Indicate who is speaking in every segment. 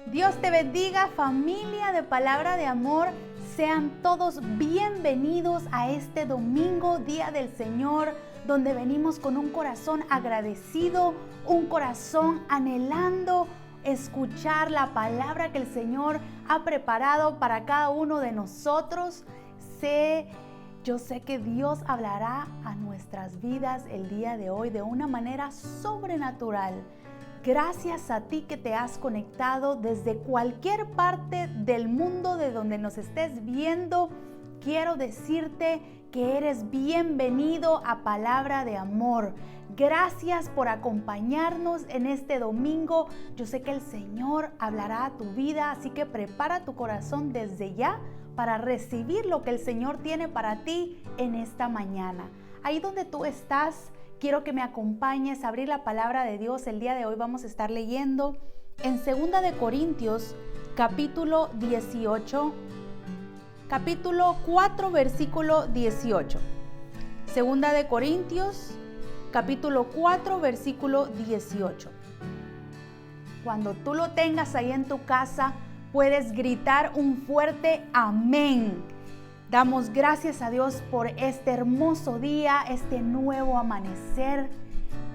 Speaker 1: Dios te bendiga, familia de Palabra de Amor. Sean todos bienvenidos a este domingo, Día del Señor, donde venimos con un corazón agradecido, un corazón anhelando escuchar la palabra que el Señor ha preparado para cada uno de nosotros. Yo sé que Dios hablará a nuestras vidas el día de hoy de una manera sobrenatural. Gracias a ti que te has conectado desde cualquier parte del mundo de donde nos estés viendo. Quiero decirte que eres bienvenido a Palabra de Amor. Gracias por acompañarnos en este domingo. Yo sé que el Señor hablará a tu vida, así que prepara tu corazón desde ya para recibir lo que el Señor tiene para ti en esta mañana. Ahí donde tú estás, quiero que me acompañes a abrir la palabra de Dios. El día de hoy vamos a estar leyendo en 2 de Corintios, capítulo 18, capítulo 4, versículo 18. 2 de Corintios, capítulo 4, versículo 18. Cuando tú lo tengas ahí en tu casa, puedes gritar un fuerte amén. Damos gracias a Dios por este hermoso día, este nuevo amanecer.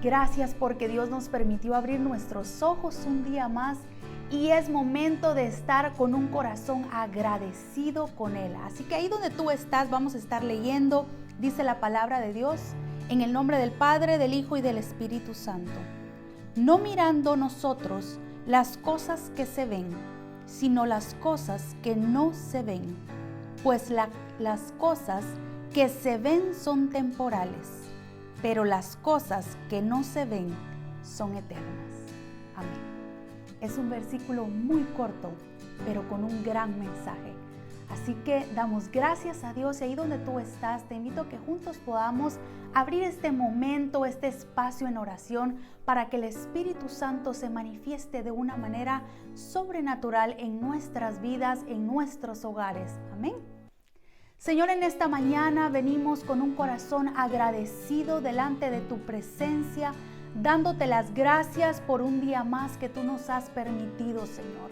Speaker 1: Gracias porque Dios nos permitió abrir nuestros ojos un día más y es momento de estar con un corazón agradecido con Él. Así que ahí donde tú estás vamos a estar leyendo, dice la palabra de Dios, en el nombre del Padre, del Hijo y del Espíritu Santo. No mirando nosotros las cosas que se ven, sino las cosas que no se ven. Pues las cosas que se ven son temporales, pero las cosas que no se ven son eternas. Amén. Es un versículo muy corto, pero con un gran mensaje. Así que damos gracias a Dios y ahí donde tú estás, te invito a que juntos podamos abrir este momento, este espacio en oración para que el Espíritu Santo se manifieste de una manera sobrenatural en nuestras vidas, en nuestros hogares. Amén. Señor, en esta mañana venimos con un corazón agradecido delante de tu presencia, dándote las gracias por un día más que tú nos has permitido, Señor.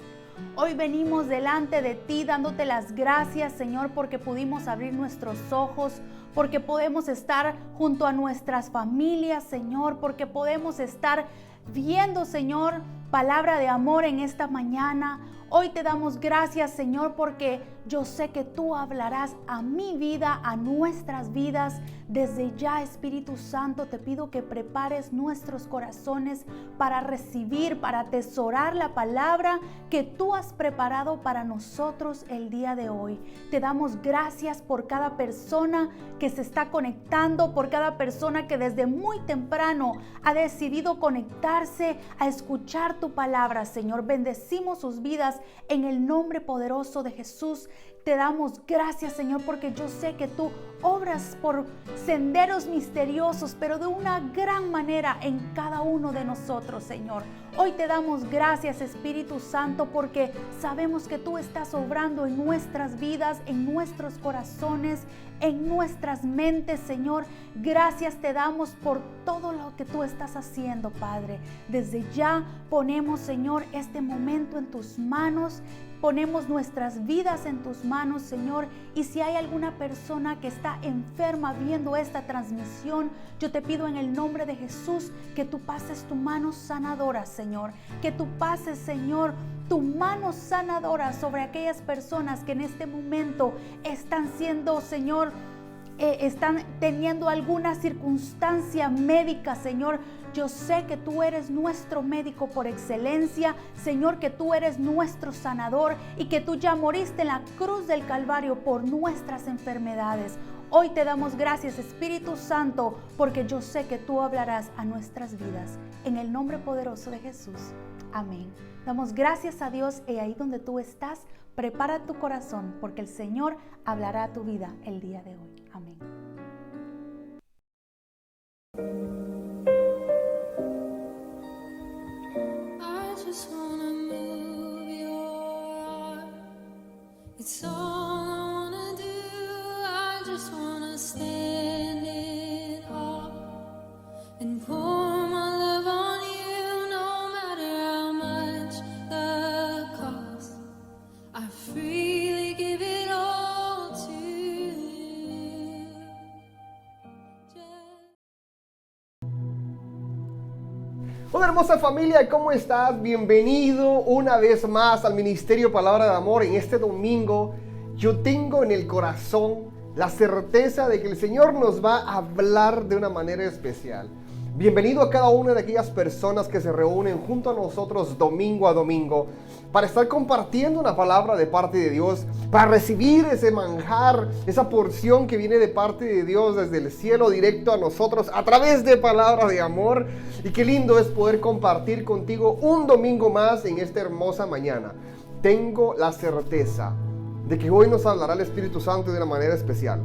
Speaker 1: Hoy venimos delante de ti dándote las gracias, Señor, porque pudimos abrir nuestros ojos, porque podemos estar junto a nuestras familias, Señor, porque podemos estar viendo, Señor, palabra de amor en esta mañana. Hoy te damos gracias, Señor, porque yo sé que tú hablarás a mi vida, a nuestras vidas. Desde ya, Espíritu Santo, te pido que prepares nuestros corazones para recibir, para atesorar la palabra que tú has preparado para nosotros el día de hoy. Te damos gracias por cada persona que se está conectando, por cada persona que desde muy temprano ha decidido conectarse a escuchar tu palabra, Señor. Bendecimos sus vidas en el nombre poderoso de Jesús. Te damos gracias, Señor, porque yo sé que tú obras por senderos misteriosos, pero de una gran manera en cada uno de nosotros, Señor. Hoy te damos gracias, Espíritu Santo, porque sabemos que tú estás obrando en nuestras vidas, en nuestros corazones, en nuestras mentes, Señor. Gracias te damos por todo lo que tú estás haciendo, Padre. Desde ya ponemos, Señor, este momento en tus manos. Ponemos nuestras vidas en tus manos, Señor, y si hay alguna persona que está enferma viendo esta transmisión, yo te pido en el nombre de Jesús que tú pases tu mano sanadora, Señor, que tú pases, Señor, tu mano sanadora sobre aquellas personas que en este momento están siendo, Señor, están teniendo alguna circunstancia médica, Señor. Yo sé que tú eres nuestro médico por excelencia, Señor, que tú eres nuestro sanador y que tú ya moriste en la cruz del Calvario por nuestras enfermedades. Hoy te damos gracias, Espíritu Santo, porque yo sé que tú hablarás a nuestras vidas. En el nombre poderoso de Jesús. Amén. Damos gracias a Dios y ahí donde tú estás, prepara tu corazón porque el Señor hablará a tu vida el día de hoy. Amén.
Speaker 2: It's all I wanna do. I just wanna stand in awe and pour my love on you, no matter how much the
Speaker 3: hermosa familia, ¿cómo estás? Bienvenido una vez más al Ministerio Palabra de Amor. En este domingo yo tengo en el corazón la certeza de que el Señor nos va a hablar de una manera especial. Bienvenido a cada una de aquellas personas que se reúnen junto a nosotros domingo a domingo para estar compartiendo una palabra de parte de Dios, para recibir ese manjar, esa porción que viene de parte de Dios desde el cielo directo a nosotros a través de palabra de amor. Y qué lindo es poder compartir contigo un domingo más en esta hermosa mañana. Tengo la certeza de que hoy nos hablará el Espíritu Santo de una manera especial.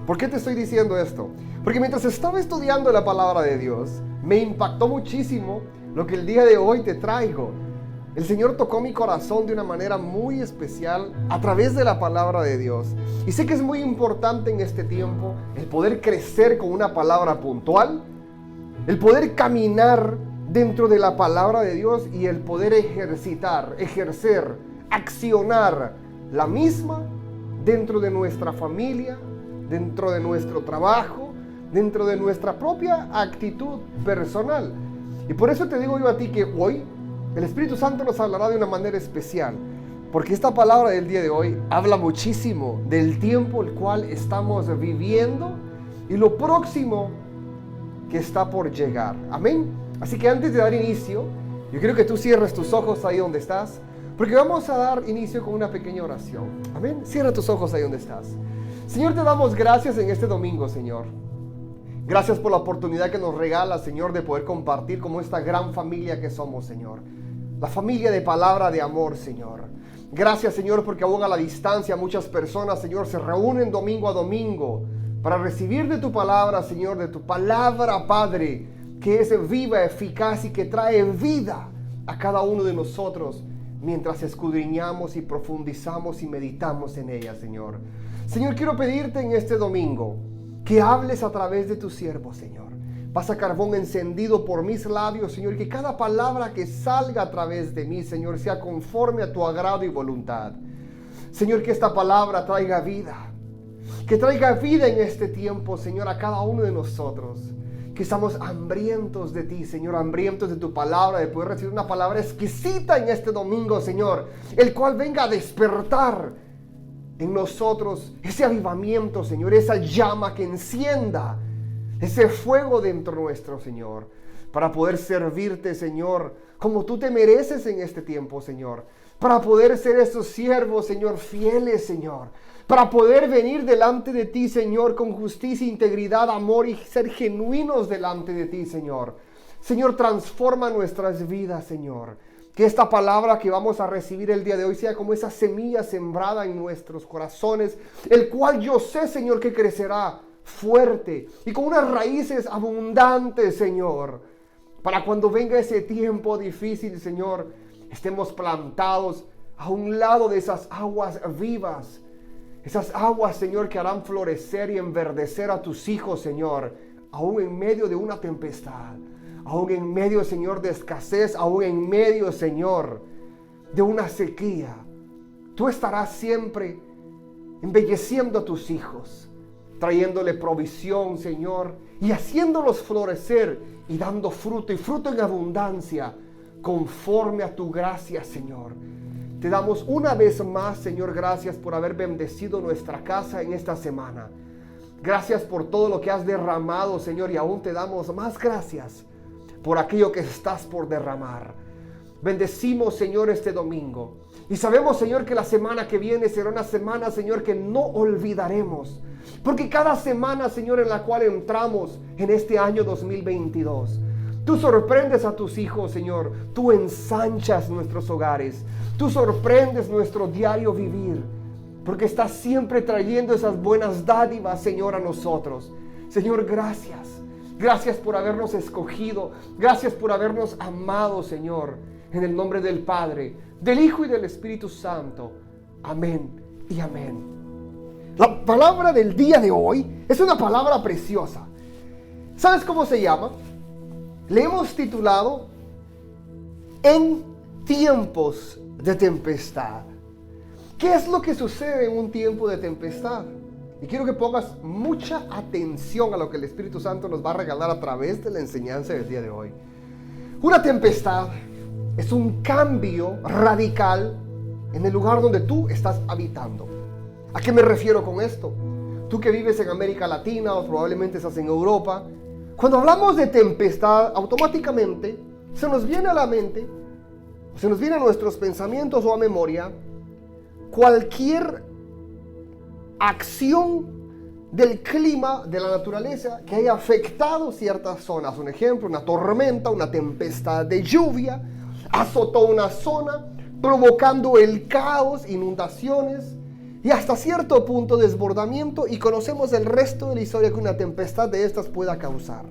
Speaker 3: ¿Por qué te estoy diciendo esto? Porque mientras estaba estudiando la palabra de Dios, me impactó muchísimo lo que el día de hoy te traigo. El Señor tocó mi corazón de una manera muy especial a través de la palabra de Dios. Y sé que es muy importante en este tiempo el poder crecer con una palabra puntual, el poder caminar dentro de la palabra de Dios y el poder ejercer, accionar la misma dentro de nuestra familia, dentro de nuestro trabajo, dentro de nuestra propia actitud personal. Y por eso te digo yo a ti que hoy el Espíritu Santo nos hablará de una manera especial, porque esta palabra del día de hoy habla muchísimo del tiempo el cual estamos viviendo y lo próximo que está por llegar. Amén. Así que antes de dar inicio, yo quiero que tú cierres tus ojos ahí donde estás, porque vamos a dar inicio con una pequeña oración. Amén. Cierra tus ojos ahí donde estás. Señor, te damos gracias en este domingo, Señor. Gracias por la oportunidad que nos regala, Señor, de poder compartir como esta gran familia que somos, Señor. La familia de palabra de amor, Señor. Gracias, Señor, porque aún a la distancia muchas personas, Señor, se reúnen domingo a domingo para recibir de tu palabra, Señor, de tu palabra, Padre, que es viva, eficaz y que trae vida a cada uno de nosotros mientras escudriñamos y profundizamos y meditamos en ella, Señor. Señor, quiero pedirte en este domingo que hables a través de tu siervo, Señor. Pasa carbón encendido por mis labios, Señor, y que cada palabra que salga a través de mí, Señor, sea conforme a tu agrado y voluntad. Señor, que esta palabra traiga vida, que traiga vida en este tiempo, Señor, a cada uno de nosotros. Que estamos hambrientos de ti, Señor, hambrientos de tu palabra, de poder recibir una palabra exquisita en este domingo, Señor, el cual venga a despertar en nosotros ese avivamiento, Señor, esa llama que encienda ese fuego dentro nuestro, Señor, para poder servirte, Señor, como tú te mereces en este tiempo, Señor, para poder ser esos siervos, Señor, fieles, Señor, para poder venir delante de ti, Señor, con justicia, integridad, amor y ser genuinos delante de ti, Señor. Señor, transforma nuestras vidas, Señor. Que esta palabra que vamos a recibir el día de hoy sea como esa semilla sembrada en nuestros corazones, el cual yo sé, Señor, que crecerá fuerte y con unas raíces abundantes, Señor, para cuando venga ese tiempo difícil, Señor, estemos plantados a un lado de esas aguas vivas, esas aguas, Señor, que harán florecer y enverdecer a tus hijos, Señor, aún en medio de una tempestad, aún en medio, Señor, de escasez, aún en medio, Señor, de una sequía. Tú estarás siempre embelleciendo a tus hijos, trayéndole provisión, Señor, y haciéndolos florecer y dando fruto, y fruto en abundancia, conforme a tu gracia, Señor. Te damos una vez más, Señor, gracias por haber bendecido nuestra casa en esta semana. Gracias por todo lo que has derramado, Señor, y aún te damos más gracias por aquello que estás por derramar. Bendecimos, Señor, este domingo. Y sabemos, Señor, que la semana que viene será una semana, Señor, que no olvidaremos. Porque cada semana, Señor, en la cual entramos en este año 2022, tú sorprendes a tus hijos, Señor. Tú ensanchas nuestros hogares. Tú sorprendes nuestro diario vivir. Porque estás siempre trayendo esas buenas dádivas, Señor, a nosotros. Señor, gracias. Gracias por habernos escogido. Gracias por habernos amado, Señor. En el nombre del Padre, del Hijo y del Espíritu Santo. Amén y amén. La palabra del día de hoy es una palabra preciosa. ¿Sabes cómo se llama? Le hemos titulado En tiempos de tempestad. ¿Qué es lo que sucede en un tiempo de tempestad? Y quiero que pongas mucha atención a lo que el Espíritu Santo nos va a regalar a través de la enseñanza del día de hoy. Una tempestad es un cambio radical en el lugar donde tú estás habitando. ¿A qué me refiero con esto? Tú que vives en América Latina o probablemente estás en Europa, cuando hablamos de tempestad, automáticamente se nos viene a la mente, se nos viene a nuestros pensamientos o a memoria cualquier acción del clima, de la naturaleza, que haya afectado ciertas zonas. Un ejemplo, una tormenta, una tempestad de lluvia, azotó una zona, provocando el caos, inundaciones y hasta cierto punto desbordamiento, y conocemos el resto de la historia que una tempestad de estas pueda causar.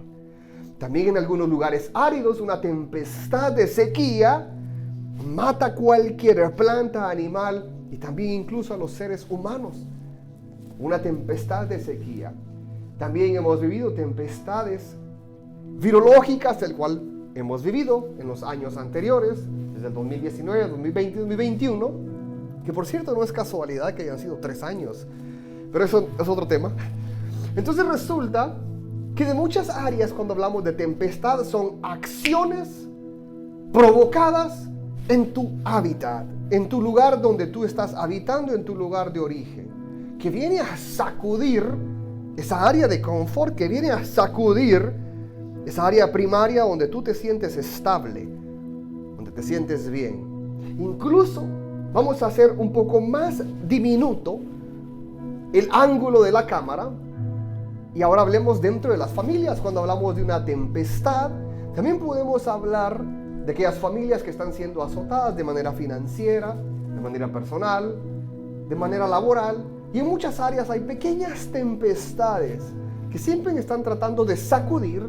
Speaker 3: También en algunos lugares áridos, una tempestad de sequía mata cualquier planta, animal y también incluso a los seres humanos. Una tempestad de sequía. También hemos vivido tempestades virológicas, el cual hemos vivido en los años anteriores, desde el 2019, 2020, 2021, que por cierto no es casualidad que hayan sido 3 años, pero eso es otro tema. Entonces resulta que de muchas áreas, cuando hablamos de tempestad, son acciones provocadas en tu hábitat, en tu lugar donde tú estás habitando, en tu lugar de origen, que viene a sacudir esa área de confort, que viene a sacudir esa área primaria donde tú te sientes estable, donde te sientes bien. Incluso vamos a hacer un poco más diminuto el ángulo de la cámara, y ahora hablemos dentro de las familias. Cuando hablamos de una tempestad, también podemos hablar de aquellas familias que están siendo azotadas de manera financiera, de manera personal, de manera laboral, y en muchas áreas hay pequeñas tempestades que siempre están tratando de sacudir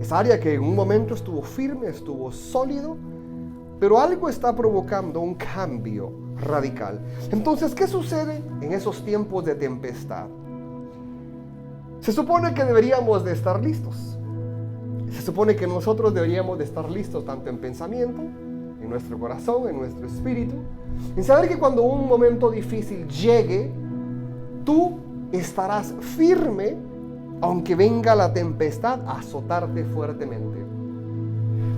Speaker 3: esa área que en un momento estuvo firme, estuvo sólido, pero algo está provocando un cambio radical. Entonces, ¿qué sucede en esos tiempos de tempestad? Se supone que deberíamos de estar listos. Se supone que nosotros deberíamos de estar listos tanto en pensamiento, en nuestro corazón, en nuestro espíritu, en saber que cuando un momento difícil llegue, tú estarás firme aunque venga la tempestad a azotarte fuertemente.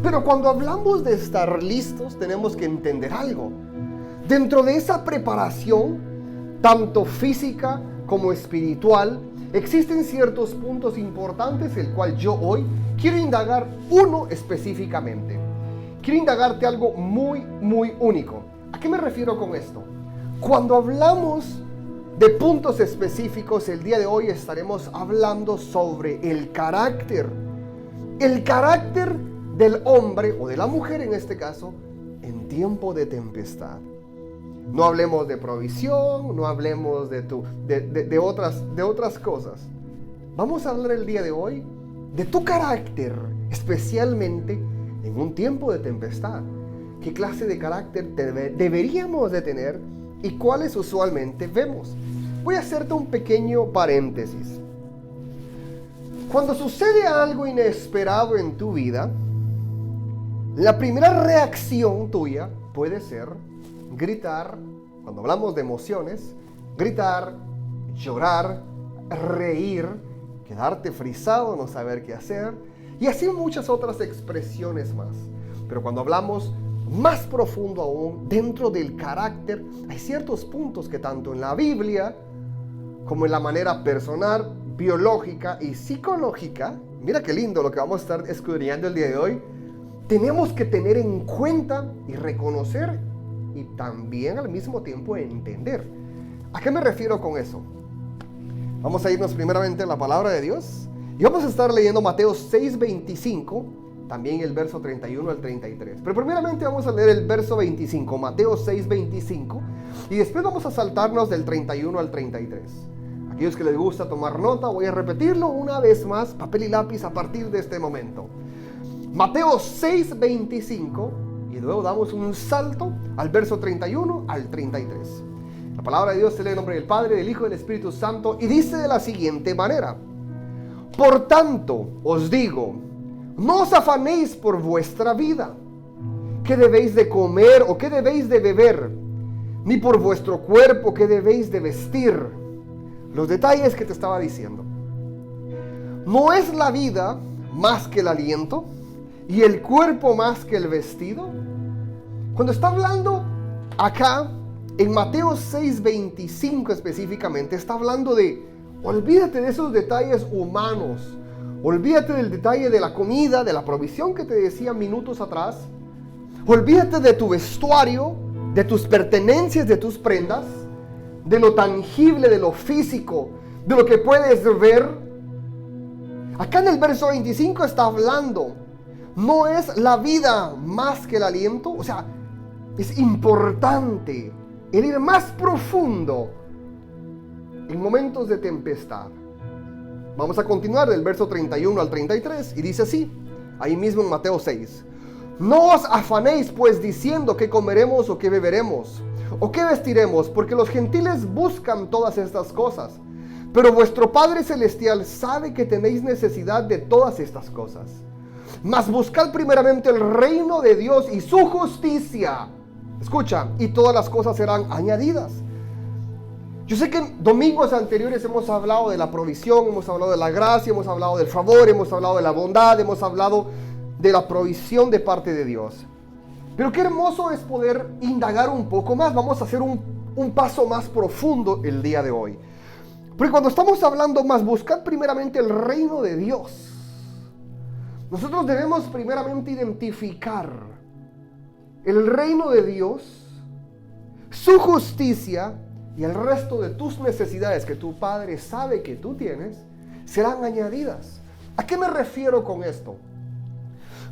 Speaker 3: Pero cuando hablamos de estar listos, tenemos que entender algo. Dentro de esa preparación, tanto física como espiritual, existen ciertos puntos importantes, el cual yo hoy quiero indagar uno específicamente. Quiero indagarte algo muy, muy único. ¿A qué me refiero con esto? Cuando hablamos de puntos específicos, el día de hoy estaremos hablando sobre el carácter. El carácter del hombre o de la mujer en este caso en tiempo de tempestad. No hablemos de provisión, no hablemos de otras cosas. Vamos a hablar el día de hoy de tu carácter, especialmente en un tiempo de tempestad. ¿Qué clase de carácter deberíamos de tener y cuáles usualmente vemos? Voy a hacerte un pequeño paréntesis. Cuando sucede algo inesperado en tu vida, la primera reacción tuya puede ser gritar. Cuando hablamos de emociones, gritar, llorar, reír, quedarte frisado, no saber qué hacer, y así muchas otras expresiones más. Pero cuando hablamos más profundo aún, dentro del carácter, hay ciertos puntos que tanto en la Biblia como en la manera personal, biológica y psicológica, mira qué lindo lo que vamos a estar escudriñando el día de hoy, tenemos que tener en cuenta y reconocer y también al mismo tiempo entender. ¿A qué me refiero con eso? Vamos a irnos primeramente a la palabra de Dios y vamos a estar leyendo Mateo 6:25, también el verso 31 al 33. Pero primeramente vamos a leer el verso 25, Mateo 6:25, y después vamos a saltarnos del 31 al 33. Aquellos que les gusta tomar nota, voy a repetirlo una vez más, papel y lápiz a partir de este momento. Mateo 6:25, y luego damos un salto al verso 31 al 33. La palabra de Dios se lee en nombre del Padre, del Hijo y del Espíritu Santo, y dice de la siguiente manera: por tanto, os digo, no os afanéis por vuestra vida, qué debéis de comer o qué debéis de beber, ni por vuestro cuerpo, qué debéis de vestir. Los detalles que te estaba diciendo. ¿No es la vida más que el aliento, y el cuerpo más que el vestido. Cuando está hablando acá en Mateo 6:25 específicamente, está hablando de olvídate de esos detalles humanos, olvídate del detalle de la comida, de la provisión que te decía minutos atrás, olvídate de tu vestuario, de tus pertenencias, de tus prendas, de lo tangible, de lo físico, de lo que puedes ver. Acá en el verso 25 está hablando, no es la vida más que el aliento, o sea, es importante el ir más profundo en momentos de tempestad. Vamos a continuar del verso 31 al 33 y dice así, ahí mismo en Mateo 6. No os afanéis pues diciendo qué comeremos o qué beberemos o qué vestiremos, porque los gentiles buscan todas estas cosas. Pero vuestro Padre Celestial sabe que tenéis necesidad de todas estas cosas. Mas buscad primeramente el reino de Dios y su justicia. Escucha, y todas las cosas serán añadidas. Yo sé que en domingos anteriores hemos hablado de la provisión, hemos hablado de la gracia, hemos hablado del favor, hemos hablado de la bondad, hemos hablado de la provisión de parte de Dios. Pero qué hermoso es poder indagar un poco más. Vamos a hacer un paso más profundo el día de hoy. Porque cuando estamos hablando más, buscar primeramente el reino de Dios. Nosotros debemos primeramente identificar el reino de Dios, su justicia y el resto de tus necesidades que tu Padre sabe que tú tienes, serán añadidas. ¿A qué me refiero con esto?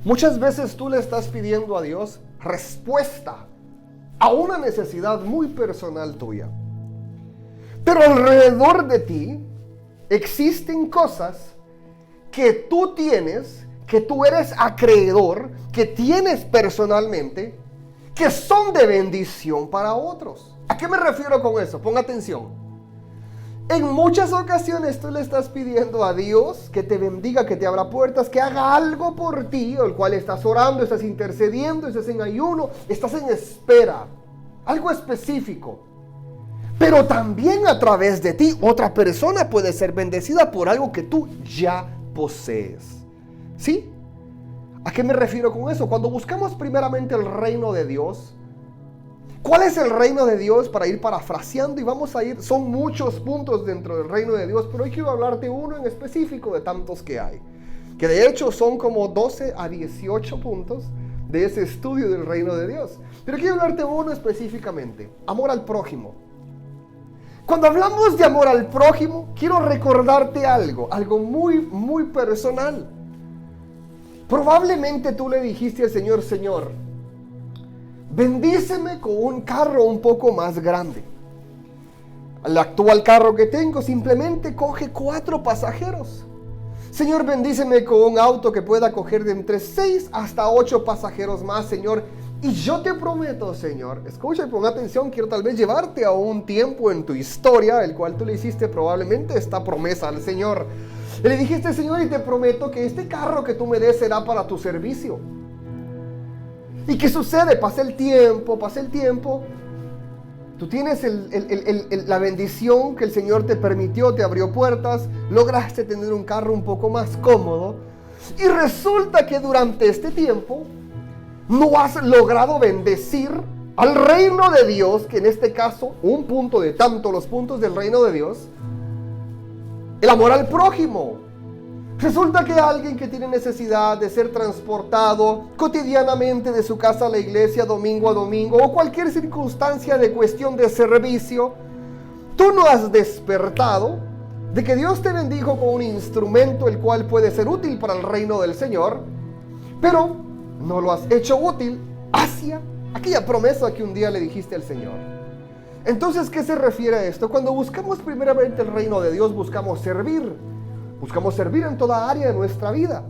Speaker 3: Muchas veces tú le estás pidiendo a Dios respuesta a una necesidad muy personal tuya. Pero alrededor de ti existen cosas que tú tienes, que tú eres acreedor, que tienes personalmente, que son de bendición para otros. ¿A qué me refiero con eso? Ponga atención. En muchas ocasiones tú le estás pidiendo a Dios que te bendiga, que te abra puertas, que haga algo por ti, el cual estás orando, estás intercediendo, estás en ayuno, estás en espera, algo específico. Pero también a través de ti otra persona puede ser bendecida por algo que tú ya posees. ¿Sí? ¿A qué me refiero con eso? Cuando buscamos primeramente el reino de Dios, ¿cuál es el reino de Dios? Para ir parafraseando y vamos a ir, son muchos puntos dentro del reino de Dios, pero hoy quiero hablarte uno en específico de tantos que hay, que de hecho son como 12 a 18 puntos de ese estudio del reino de Dios. Pero quiero hablarte uno específicamente, amor al prójimo. Cuando hablamos de amor al prójimo, quiero recordarte algo muy, muy personal. Probablemente tú le dijiste al Señor, Señor, bendíceme con un carro un poco más grande. El actual carro que tengo simplemente coge 4 pasajeros. Señor, bendíceme con un auto que pueda coger de entre 6 hasta 8 pasajeros más, Señor. Y yo te prometo, Señor, escucha y pon atención, quiero tal vez llevarte a un tiempo en tu historia, el cual tú le hiciste probablemente esta promesa al Señor. Le dijiste, Señor, y te prometo que este carro que tú me des será para tu servicio. ¿Y qué sucede? Pasa el tiempo, tú tienes la bendición que el Señor te permitió, te abrió puertas, lograste tener un carro un poco más cómodo, y resulta que durante este tiempo no has logrado bendecir al reino de Dios, que en este caso, un punto de tanto los puntos del reino de Dios, el amor al prójimo. Resulta que alguien que tiene necesidad de ser transportado cotidianamente de su casa a la iglesia domingo a domingo, o cualquier circunstancia de cuestión de servicio, tú no has despertado de que Dios te bendijo con un instrumento el cual puede ser útil para el reino del Señor, pero no lo has hecho útil hacia aquella promesa que un día le dijiste al Señor. Entonces, ¿qué se refiere a esto? Cuando buscamos primeramente el reino de Dios, buscamos servir en toda área de nuestra vida,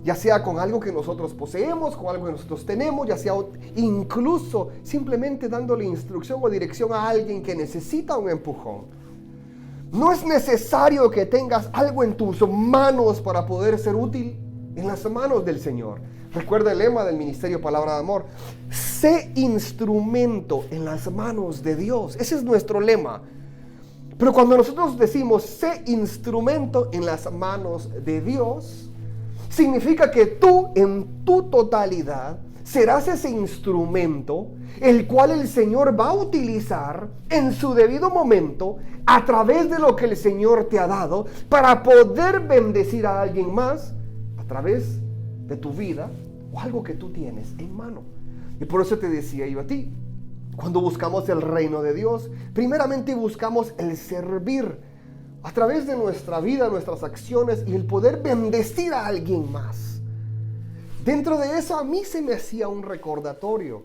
Speaker 3: ya sea con algo que nosotros poseemos, con algo que nosotros tenemos, ya sea incluso simplemente dándole instrucción o dirección a alguien que necesita un empujón. No es necesario que tengas algo en tus manos para poder ser útil en las manos del Señor. Recuerda el lema del Ministerio Palabra de Amor: sé instrumento en las manos de Dios. Ese es nuestro lema. Pero cuando nosotros decimos sé instrumento en las manos de Dios, significa que tú en tu totalidad serás ese instrumento el cual el Señor va a utilizar en su debido momento a través de lo que el Señor te ha dado para poder bendecir a alguien más a través de tu vida o algo que tú tienes en mano. Y por eso te decía yo a ti, cuando buscamos el reino de Dios, primeramente buscamos el servir a través de nuestra vida, nuestras acciones y el poder bendecir a alguien más. Dentro de eso a mí se me hacía un recordatorio.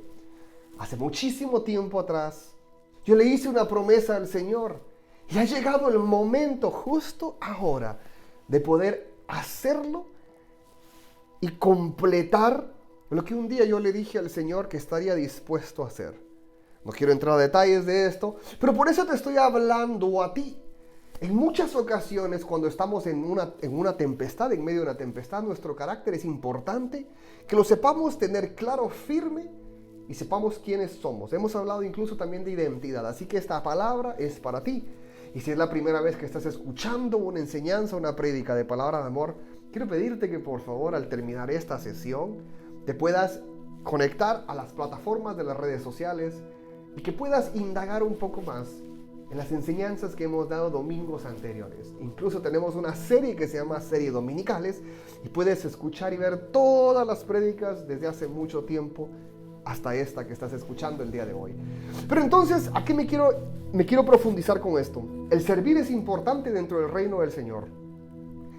Speaker 3: Hace muchísimo tiempo atrás, yo le hice una promesa al Señor y ha llegado el momento justo ahora de poder hacerlo y completar lo que un día yo le dije al Señor que estaría dispuesto a hacer. No quiero entrar a detalles de esto, pero por eso te estoy hablando a ti. En muchas ocasiones, cuando estamos en una tempestad, en medio de una tempestad, nuestro carácter es importante que lo sepamos tener claro, firme y sepamos quiénes somos. Hemos hablado incluso también de identidad, así que esta palabra es para ti. Y si es la primera vez que estás escuchando una enseñanza, una prédica de palabra de amor, quiero pedirte que por favor al terminar esta sesión te puedas conectar a las plataformas de las redes sociales y que puedas indagar un poco más en las enseñanzas que hemos dado domingos anteriores. Incluso tenemos una serie que se llama Serie Dominicales y puedes escuchar y ver todas las prédicas desde hace mucho tiempo hasta esta que estás escuchando el día de hoy. Pero entonces, ¿a qué me quiero profundizar con esto? El servir es importante dentro del reino del Señor.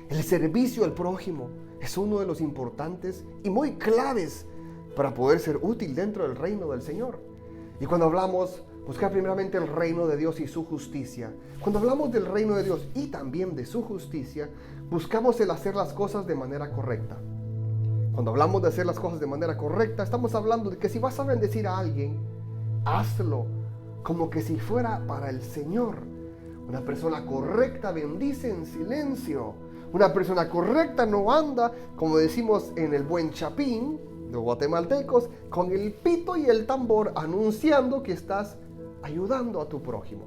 Speaker 3: El servicio al prójimo es uno de los importantes y muy claves para poder ser útil dentro del reino del Señor. Y cuando hablamos, buscar primeramente el reino de Dios y su justicia. Cuando hablamos del reino de Dios y también de su justicia, buscamos el hacer las cosas de manera correcta. Cuando hablamos de hacer las cosas de manera correcta, estamos hablando de que si vas a bendecir a alguien, hazlo como que si fuera para el Señor. Una persona correcta bendice en silencio. Una persona correcta no anda, como decimos en el buen chapín, los guatemaltecos, con el pito y el tambor anunciando que estás ayudando a tu prójimo.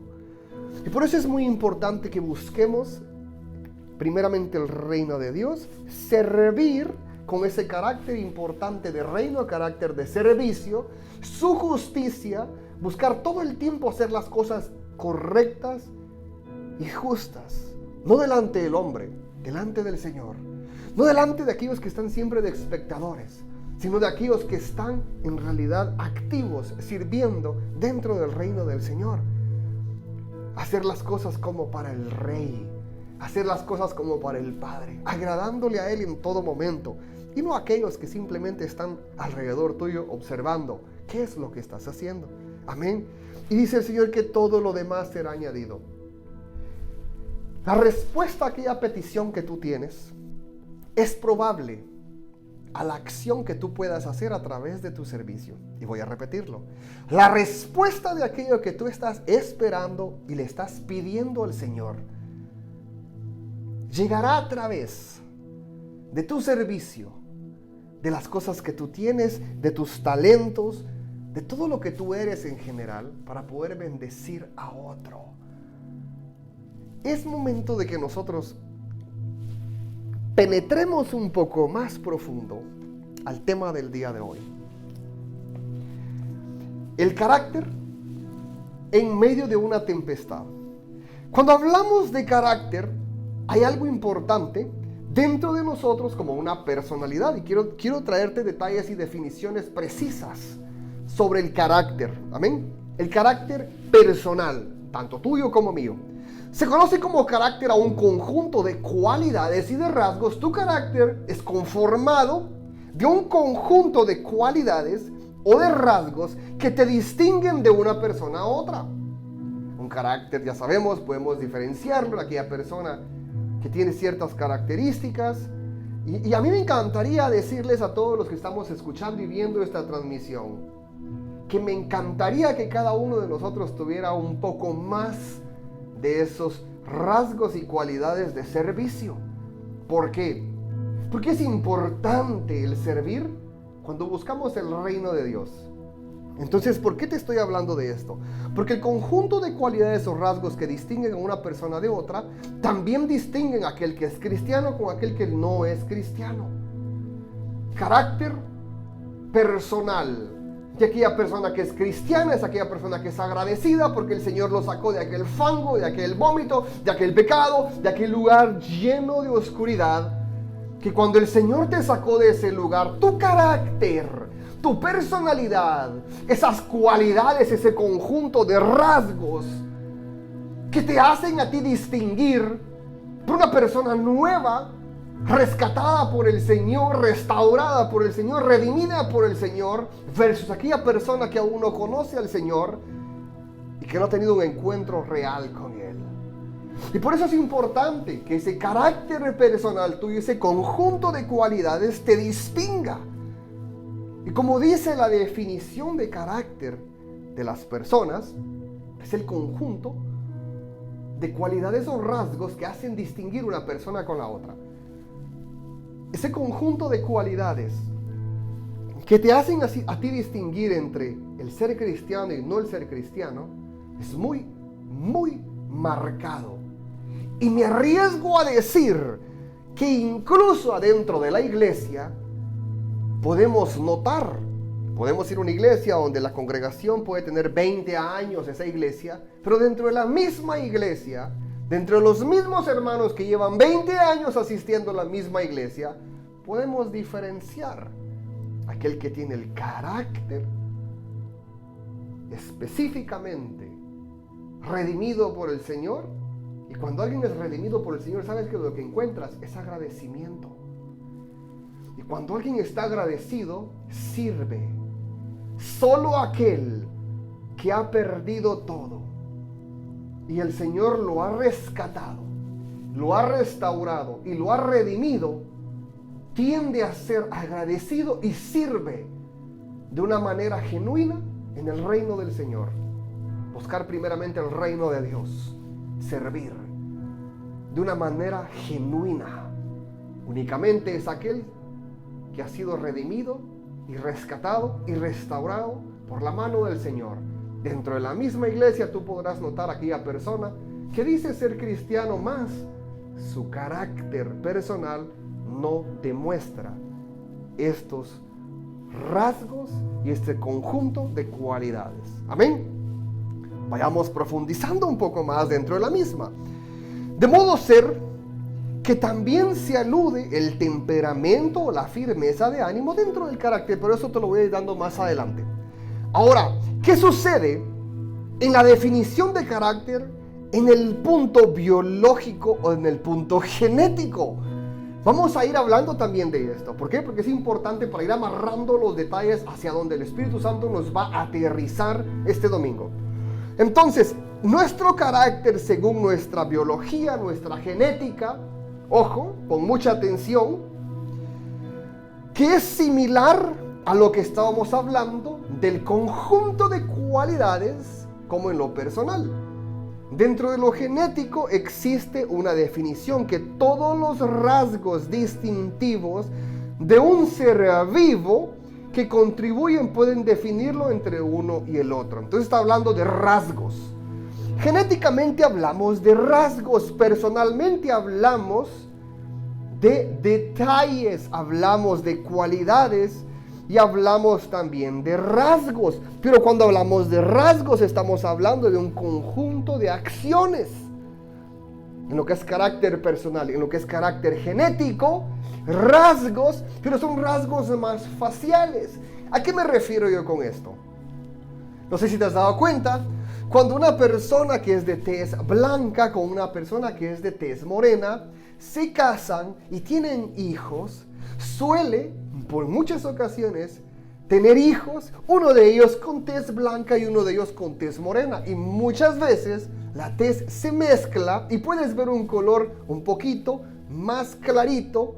Speaker 3: Y por eso es muy importante que busquemos primeramente el reino de Dios, servir con ese carácter importante de reino, carácter de servicio, su justicia, buscar todo el tiempo hacer las cosas correctas y justas, no delante del hombre, delante del Señor, no delante de aquellos que están siempre de espectadores, sino de aquellos que están en realidad activos, sirviendo dentro del reino del Señor. Hacer las cosas como para el Rey, hacer las cosas como para el Padre, agradándole a Él en todo momento, y no a aquellos que simplemente están alrededor tuyo observando qué es lo que estás haciendo. Amén. Y dice el Señor que todo lo demás será añadido. La respuesta a aquella petición que tú tienes es probable a la acción que tú puedas hacer a través de tu servicio. Y voy a repetirlo. La respuesta de aquello que tú estás esperando y le estás pidiendo al Señor llegará a través de tu servicio, de las cosas que tú tienes, de tus talentos, de todo lo que tú eres en general, para poder bendecir a otro. Es momento de que nosotros penetremos un poco más profundo al tema del día de hoy. El carácter en medio de una tempestad. Cuando hablamos de carácter, hay algo importante dentro de nosotros como una personalidad. Y quiero traerte detalles y definiciones precisas sobre el carácter. Amén. El carácter personal, tanto tuyo como mío. Se conoce como carácter a un conjunto de cualidades y de rasgos. Tu carácter es conformado de un conjunto de cualidades o de rasgos que te distinguen de una persona a otra. Un carácter, ya sabemos, podemos diferenciarlo de aquella persona que tiene ciertas características. Y a mí me encantaría decirles a todos los que estamos escuchando y viendo esta transmisión que me encantaría que cada uno de nosotros tuviera un poco más de esos rasgos y cualidades de servicio. ¿Por qué? Porque es importante el servir cuando buscamos el reino de Dios. Entonces, ¿por qué te estoy hablando de esto? Porque el conjunto de cualidades o rasgos que distinguen a una persona de otra, también distinguen a aquel que es cristiano con aquel que no es cristiano. carácter personal. Y aquella persona que es cristiana es aquella persona que es agradecida porque el Señor lo sacó de aquel fango, de aquel vómito, de aquel pecado, de aquel lugar lleno de oscuridad. Que cuando el Señor te sacó de ese lugar, tu carácter, tu personalidad, esas cualidades, ese conjunto de rasgos que te hacen a ti distinguir por una persona nueva, rescatada por el Señor, restaurada por el Señor, redimida por el Señor, versus aquella persona que aún no conoce al Señor y que no ha tenido un encuentro real con Él. Y por eso es importante que ese carácter personal tuyo, ese conjunto de cualidades te distinga. Y como dice la definición de carácter de las personas, es el conjunto de cualidades o rasgos que hacen distinguir una persona con la otra. Ese conjunto de cualidades que te hacen a ti distinguir entre el ser cristiano y no el ser cristiano es muy, muy marcado. Y me arriesgo a decir que incluso adentro de la iglesia podemos notar, podemos ir a una iglesia donde la congregación puede tener 20 años, esa iglesia, pero dentro de la misma iglesia, dentro de los mismos hermanos que llevan 20 años asistiendo a la misma iglesia, podemos diferenciar aquel que tiene el carácter específicamente redimido por el Señor. Y cuando alguien es redimido por el Señor, ¿sabes que lo que encuentras es agradecimiento? Y cuando alguien está agradecido, sirve. Solo aquel que ha perdido todo y el Señor lo ha rescatado, lo ha restaurado y lo ha redimido, tiende a ser agradecido y sirve de una manera genuina en el reino del Señor. Buscar primeramente el reino de Dios, servir de una manera genuina. Únicamente es aquel que ha sido redimido y rescatado y restaurado por la mano del Señor. Dentro de la misma iglesia tú podrás notar a aquella persona que dice ser cristiano, más su carácter personal no demuestra estos rasgos y este conjunto de cualidades. Amén. Vayamos profundizando un poco más dentro de la misma. De modo ser que también se alude el temperamento o la firmeza de ánimo dentro del carácter, pero eso te lo voy a ir dando más adelante. Ahora, ¿qué sucede en la definición de carácter en el punto biológico o en el punto genético? Vamos a ir hablando también de esto. ¿Por qué? Porque es importante para ir amarrando los detalles hacia donde el Espíritu Santo nos va a aterrizar este domingo. Entonces, nuestro carácter según nuestra biología, nuestra genética, ojo, con mucha atención, que es similar a lo que estábamos hablando del conjunto de cualidades como en lo personal. Dentro de lo genético existe una definición que todos los rasgos distintivos de un ser vivo que contribuyen pueden definirlo entre uno y el otro. Entonces está hablando de rasgos. Genéticamente hablamos de rasgos, personalmente hablamos de detalles, hablamos de cualidades y hablamos también de rasgos. Pero cuando hablamos de rasgos estamos hablando de un conjunto de acciones. En lo que es carácter personal, en lo que es carácter genético, rasgos, pero son rasgos más faciales. ¿A qué me refiero yo con esto? No sé si te has dado cuenta, cuando una persona que es de tez blanca con una persona que es de tez morena se casan y tienen hijos, suele, por muchas ocasiones, tener hijos, uno de ellos con tez blanca y uno de ellos con tez morena. Y muchas veces la tez se mezcla y puedes ver un color un poquito más clarito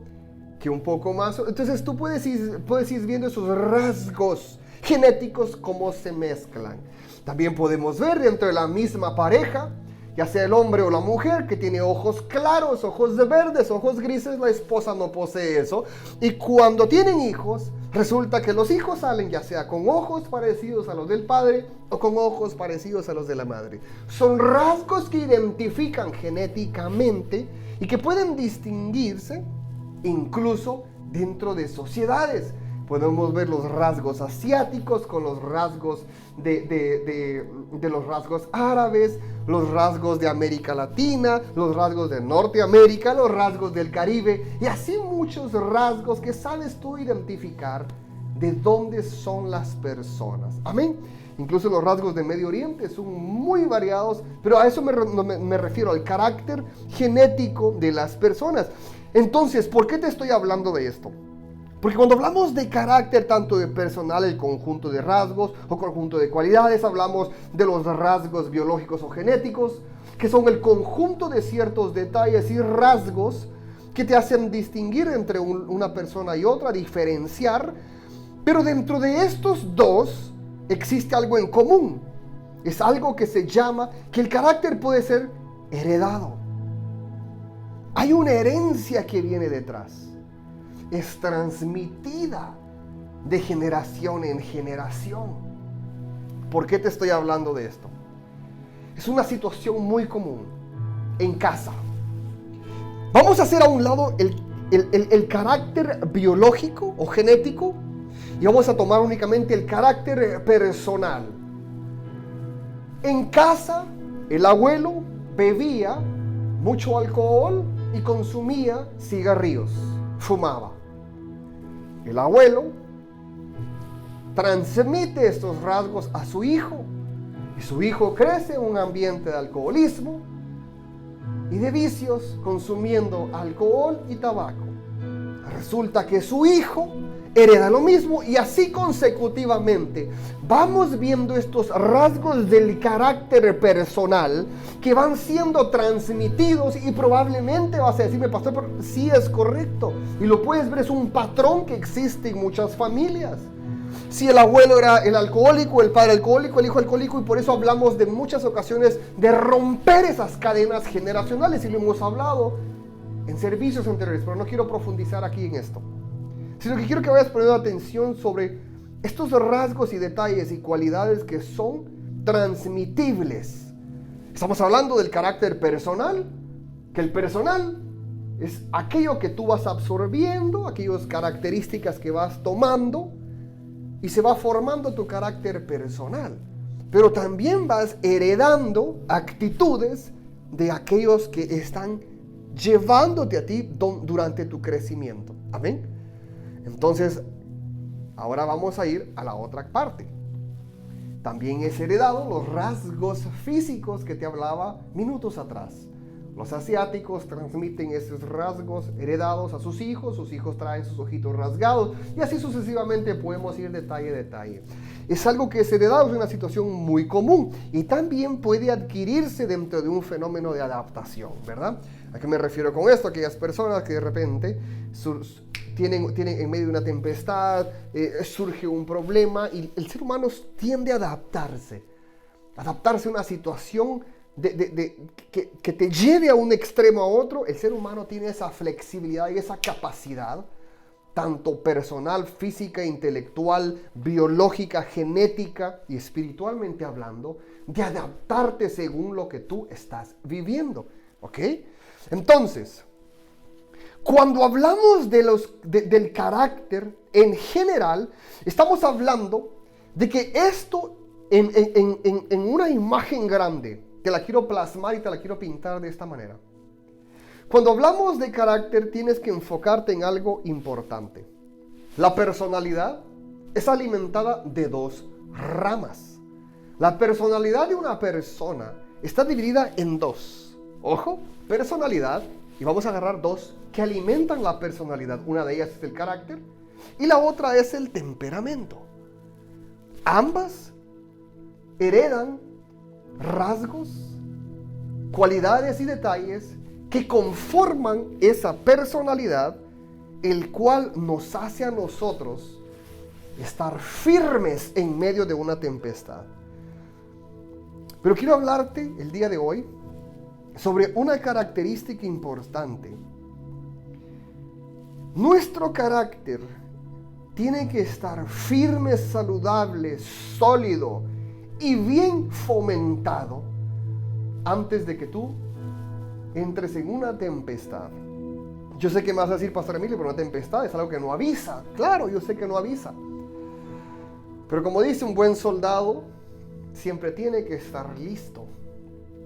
Speaker 3: que un poco más. Entonces tú puedes ir viendo esos rasgos genéticos cómo se mezclan. También podemos ver dentro de la misma pareja, ya sea el hombre o la mujer, que tiene ojos claros, ojos verdes, ojos grises. La esposa no posee eso. Y cuando tienen hijos, resulta que los hijos salen ya sea con ojos parecidos a los del padre o con ojos parecidos a los de la madre. Son rasgos que identifican genéticamente y que pueden distinguirse incluso dentro de sociedades. Podemos ver los rasgos asiáticos con los rasgos de los rasgos árabes, los rasgos de América Latina, los rasgos de Norteamérica, los rasgos del Caribe, y así muchos rasgos que sabes tú identificar de dónde son las personas. Amén. Incluso los rasgos de Medio Oriente son muy variados, pero a eso me refiero, al carácter genético de las personas. Entonces, ¿por qué te estoy hablando de esto? Porque cuando hablamos de carácter, tanto de personal, el conjunto de rasgos o conjunto de cualidades, hablamos de los rasgos biológicos o genéticos, que son el conjunto de ciertos detalles y rasgos que te hacen distinguir entre una persona y otra, diferenciar. Pero dentro de estos dos existe algo en común. Es algo que se llama que el carácter puede ser heredado. Hay una herencia que viene detrás. Es transmitida de generación en generación. ¿Por qué te estoy hablando de esto? Es una situación muy común en casa. Vamos a hacer a un lado el carácter biológico o genético y vamos a tomar únicamente el carácter personal. En casa, el abuelo bebía mucho alcohol y consumía cigarrillos, fumaba. El abuelo transmite estos rasgos a su hijo y su hijo crece en un ambiente de alcoholismo y de vicios, consumiendo alcohol y tabaco. Resulta que su hijo hereda lo mismo y así consecutivamente vamos viendo estos rasgos del carácter personal que van siendo transmitidos y probablemente vas a decirme, pastor, pero sí es correcto y lo puedes ver, es un patrón que existe en muchas familias. Si el abuelo era el alcohólico, el padre alcohólico, el hijo alcohólico, y por eso hablamos de muchas ocasiones de romper esas cadenas generacionales y lo hemos hablado en servicios anteriores, pero no quiero profundizar aquí en esto, sino que quiero que vayas poniendo atención sobre estos rasgos y detalles y cualidades que son transmitibles. Estamos hablando del carácter personal, que el personal es aquello que tú vas absorbiendo, aquellas características que vas tomando y se va formando tu carácter personal. Pero también vas heredando actitudes de aquellos que están llevándote a ti durante tu crecimiento. Amén. Entonces, ahora vamos a ir a la otra parte. También es heredado los rasgos físicos que te hablaba minutos atrás. Los asiáticos transmiten esos rasgos heredados a sus hijos traen sus ojitos rasgados y así sucesivamente podemos ir detalle a detalle. Es algo que es heredado, es una situación muy común y también puede adquirirse dentro de un fenómeno de adaptación, ¿verdad? ¿A qué me refiero con esto? Aquellas personas que de repente tienen en medio de una tempestad, surge un problema y el ser humano tiende a adaptarse a una situación que te lleve a un extremo a otro. El ser humano tiene esa flexibilidad y esa capacidad, tanto personal, física, intelectual, biológica, genética y espiritualmente hablando, de adaptarte según lo que tú estás viviendo, ¿ok? Entonces, cuando hablamos del carácter en general, estamos hablando de que esto en una imagen grande, te la quiero plasmar y te la quiero pintar de esta manera. Cuando hablamos de carácter, tienes que enfocarte en algo importante. La personalidad es alimentada de dos ramas. La personalidad de una persona está dividida en dos. Ojo, personalidad, y vamos a agarrar dos que alimentan la personalidad. Una de ellas es el carácter y la otra es el temperamento. Ambas heredan rasgos, cualidades y detalles que conforman esa personalidad, el cual nos hace a nosotros estar firmes en medio de una tempestad. Pero quiero hablarte el día de hoy sobre una característica importante. Nuestro carácter tiene que estar firme, saludable, sólido y bien fomentado antes de que tú entres en una tempestad. Yo sé que me vas a decir, Pastor Emilio, pero una tempestad es algo que no avisa. Claro, yo sé que no avisa. Pero como dice un buen soldado, siempre tiene que estar listo.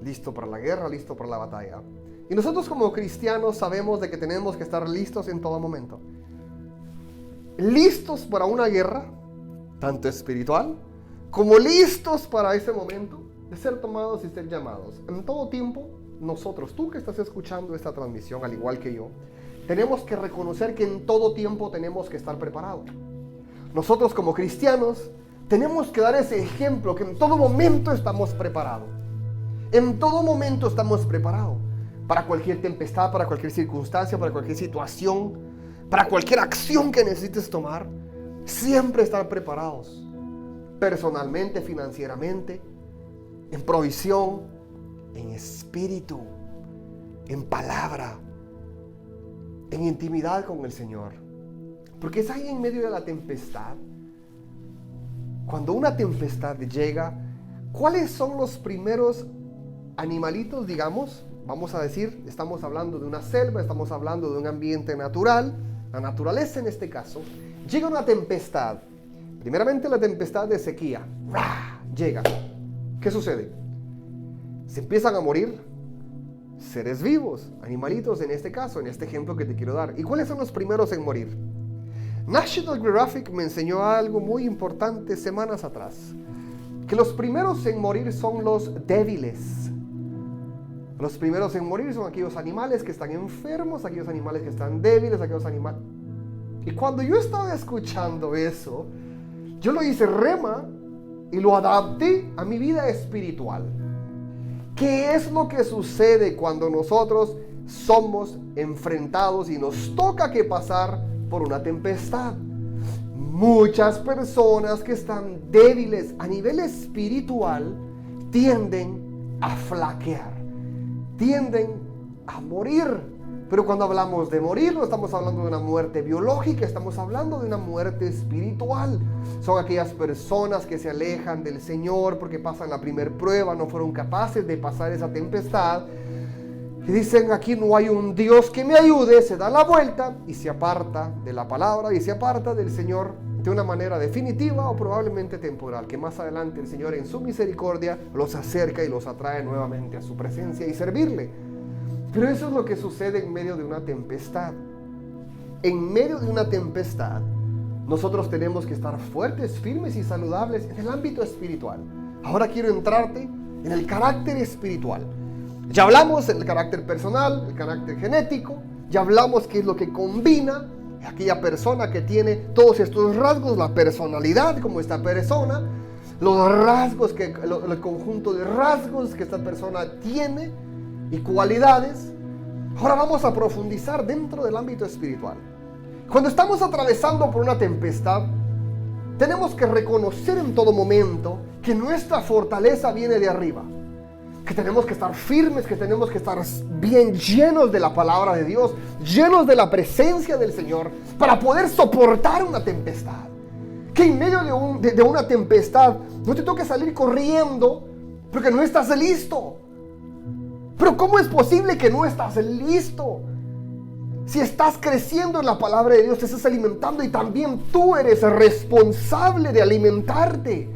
Speaker 3: Listo para la guerra, listo para la batalla. Y nosotros como cristianos sabemos de que tenemos que estar listos en todo momento. Listos para una guerra, tanto espiritual, como listos para ese momento de ser tomados y ser llamados. En todo tiempo, nosotros, tú que estás escuchando esta transmisión, al igual que yo, tenemos que reconocer que en todo tiempo tenemos que estar preparados. Nosotros como cristianos tenemos que dar ese ejemplo que en todo momento estamos preparados. En todo momento estamos preparados para cualquier tempestad, para cualquier circunstancia, para cualquier situación, para cualquier acción que necesites tomar. Siempre estar preparados, personalmente, financieramente, en provisión, en espíritu, en palabra, en intimidad con el Señor. Porque es ahí en medio de la tempestad, cuando una tempestad llega, ¿cuáles son los primeros animalitos, digamos? Vamos a decir, estamos hablando de una selva, estamos hablando de un ambiente natural, la naturaleza en este caso. Llega una tempestad, primeramente la tempestad de sequía, llega. ¿Qué sucede? Se empiezan a morir seres vivos, animalitos en este caso, en este ejemplo que te quiero dar. ¿Y cuáles son los primeros en morir? National Geographic me enseñó algo muy importante semanas atrás, que los primeros en morir son los débiles. Los primeros en morir son aquellos animales que están enfermos, aquellos animales que están débiles, aquellos animales... Y cuando yo estaba escuchando eso, yo lo hice rema y lo adapté a mi vida espiritual. ¿Qué es lo que sucede cuando nosotros somos enfrentados y nos toca que pasar por una tempestad? Muchas personas que están débiles a nivel espiritual tienden a flaquear, tienden a morir. Pero cuando hablamos de morir, no estamos hablando de una muerte biológica, estamos hablando de una muerte espiritual. Son aquellas personas que se alejan del Señor porque pasan la primer prueba, no fueron capaces de pasar esa tempestad. Y dicen, aquí no hay un Dios que me ayude, se da la vuelta y se aparta de la palabra y se aparta del Señor de una manera definitiva o probablemente temporal, que más adelante el Señor en su misericordia los acerca y los atrae nuevamente a su presencia y servirle. Pero eso es lo que sucede en medio de una tempestad. En medio de una tempestad, nosotros tenemos que estar fuertes, firmes y saludables en el ámbito espiritual. Ahora quiero entrarte en el carácter espiritual. Ya hablamos del carácter personal, el carácter genético, ya hablamos qué es lo que combina aquella persona que tiene todos estos rasgos, la personalidad como esta persona, los rasgos, el conjunto de rasgos que esta persona tiene y cualidades. Ahora vamos a profundizar dentro del ámbito espiritual. Cuando estamos atravesando por una tempestad, tenemos que reconocer en todo momento que nuestra fortaleza viene de arriba, que tenemos que estar firmes, que tenemos que estar bien llenos de la palabra de Dios, llenos de la presencia del Señor para poder soportar una tempestad. Que en medio de una tempestad no te toque salir corriendo porque no estás listo. Pero ¿cómo es posible que no estás listo? Si estás creciendo en la palabra de Dios, te estás alimentando y también tú eres responsable de alimentarte.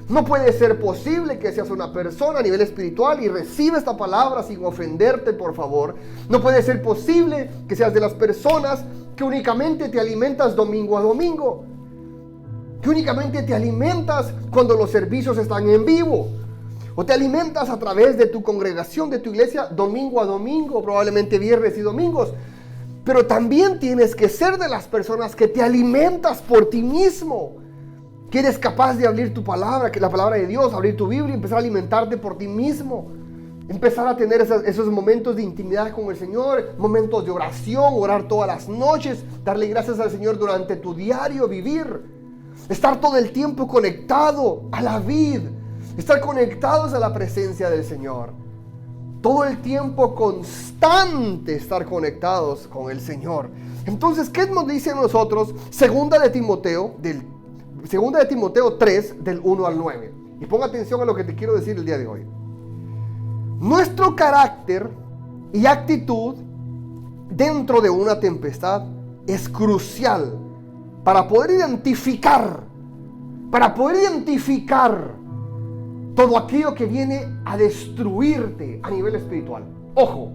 Speaker 3: No puede ser posible que seas una persona a nivel espiritual y reciba esta palabra sin ofenderte, por favor. No puede ser posible que seas de las personas que únicamente te alimentas domingo a domingo, que únicamente te alimentas cuando los servicios están en vivo, o te alimentas a través de tu congregación, de tu iglesia, domingo a domingo, probablemente viernes y domingos. Pero también tienes que ser de las personas que te alimentas por ti mismo, que eres capaz de abrir tu palabra, que la palabra de Dios, abrir tu Biblia y empezar a alimentarte por ti mismo. Empezar a tener esos momentos de intimidad con el Señor, momentos de oración, orar todas las noches, darle gracias al Señor durante tu diario vivir. Estar todo el tiempo conectado a la vid, estar conectados a la presencia del Señor. Todo el tiempo constante estar conectados con el Señor. Entonces, ¿qué nos dice a nosotros? Segunda de Timoteo 3, del 1 al 9. Y ponga atención a lo que te quiero decir el día de hoy. Nuestro carácter y actitud dentro de una tempestad es crucial para poder identificar todo aquello que viene a destruirte a nivel espiritual. Ojo,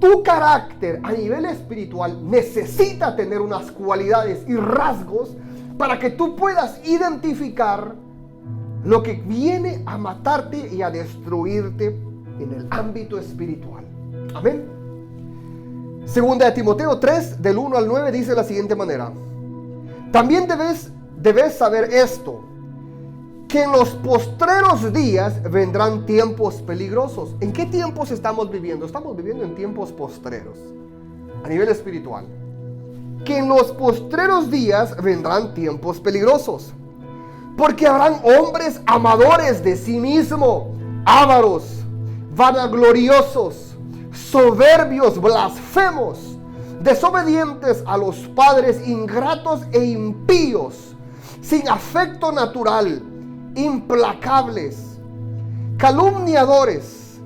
Speaker 3: tu carácter a nivel espiritual necesita tener unas cualidades y rasgos para que tú puedas identificar lo que viene a matarte y a destruirte en el ámbito espiritual. Amén. Segunda de Timoteo 3, del 1 al 9, dice de la siguiente manera: también debes saber esto, que en los postreros días vendrán tiempos peligrosos. ¿En qué tiempos estamos viviendo? Estamos viviendo en tiempos postreros, a nivel espiritual. Que en los postreros días vendrán tiempos peligrosos, porque habrán hombres amadores de sí mismo, ávaros, vanagloriosos, soberbios, blasfemos, desobedientes a los padres, ingratos e impíos, sin afecto natural, implacables, calumniadores,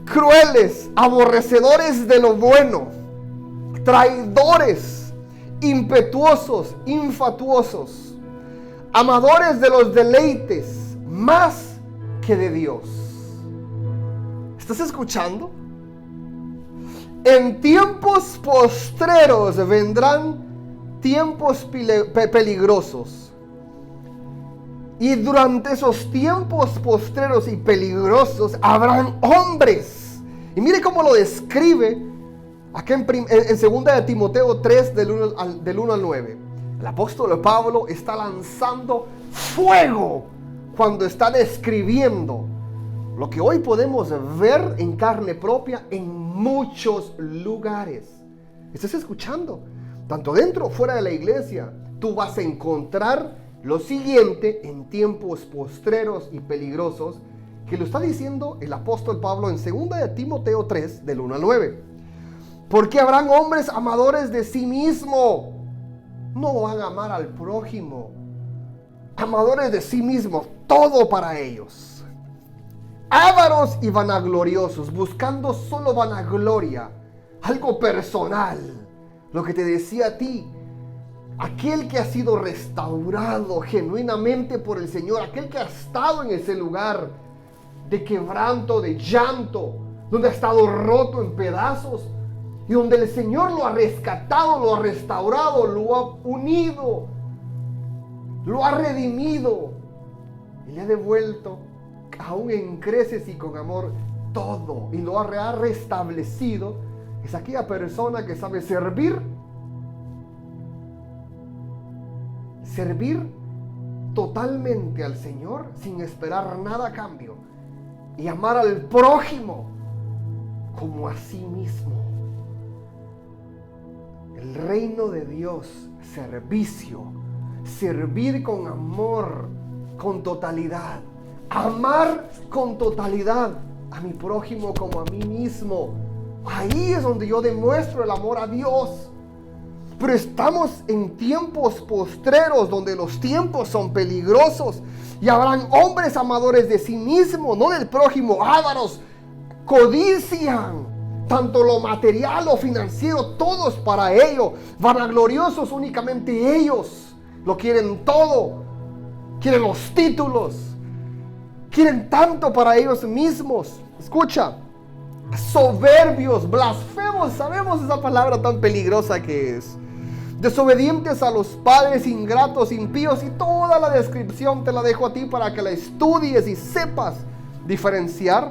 Speaker 3: crueles, aborrecedores de lo bueno, traidores, impetuosos, infatuosos, amadores de los deleites más que de Dios. ¿Estás escuchando? En tiempos postreros vendrán tiempos peligrosos. Y durante esos tiempos postreros y peligrosos habrán hombres. Y mire cómo lo describe aquí en 2 de Timoteo 3 del 1 al 9. El apóstol Pablo está lanzando fuego cuando está describiendo lo que hoy podemos ver en carne propia en muchos lugares. ¿Estás escuchando? Tanto dentro o fuera de la iglesia, tú vas a encontrar lo siguiente en tiempos postreros y peligrosos, que lo está diciendo el apóstol Pablo en 2 de Timoteo 3, del 1 al 9. Porque habrán hombres amadores de sí mismo. No van a amar al prójimo. Amadores de sí mismos, todo para ellos. Ávaros y vanagloriosos, buscando solo vanagloria, algo personal. Lo que te decía a ti, aquel que ha sido restaurado genuinamente por el Señor, aquel que ha estado en ese lugar de quebranto, de llanto, donde ha estado roto en pedazos, y donde el Señor lo ha rescatado, lo ha restaurado, lo ha unido, lo ha redimido y le ha devuelto, aún en creces y con amor, todo, y lo ha restablecido. Es aquella persona que sabe servir totalmente al Señor sin esperar nada a cambio, y amar al prójimo como a sí mismo. El reino de Dios, servir con amor, con totalidad, amar con totalidad a mi prójimo como a mí mismo. Ahí es donde yo demuestro el amor a Dios. Pero estamos en tiempos postreros, donde los tiempos son peligrosos, y habrán hombres amadores de sí mismo, no del prójimo, ávaros, codician tanto lo material o financiero, todos para ello, vanagloriosos, únicamente ellos lo quieren todo, quieren los títulos, quieren tanto para ellos mismos. Escucha, soberbios, blasfemos, sabemos esa palabra tan peligrosa que es. Desobedientes a los padres, ingratos, impíos, y toda la descripción te la dejo a ti para que la estudies y sepas diferenciar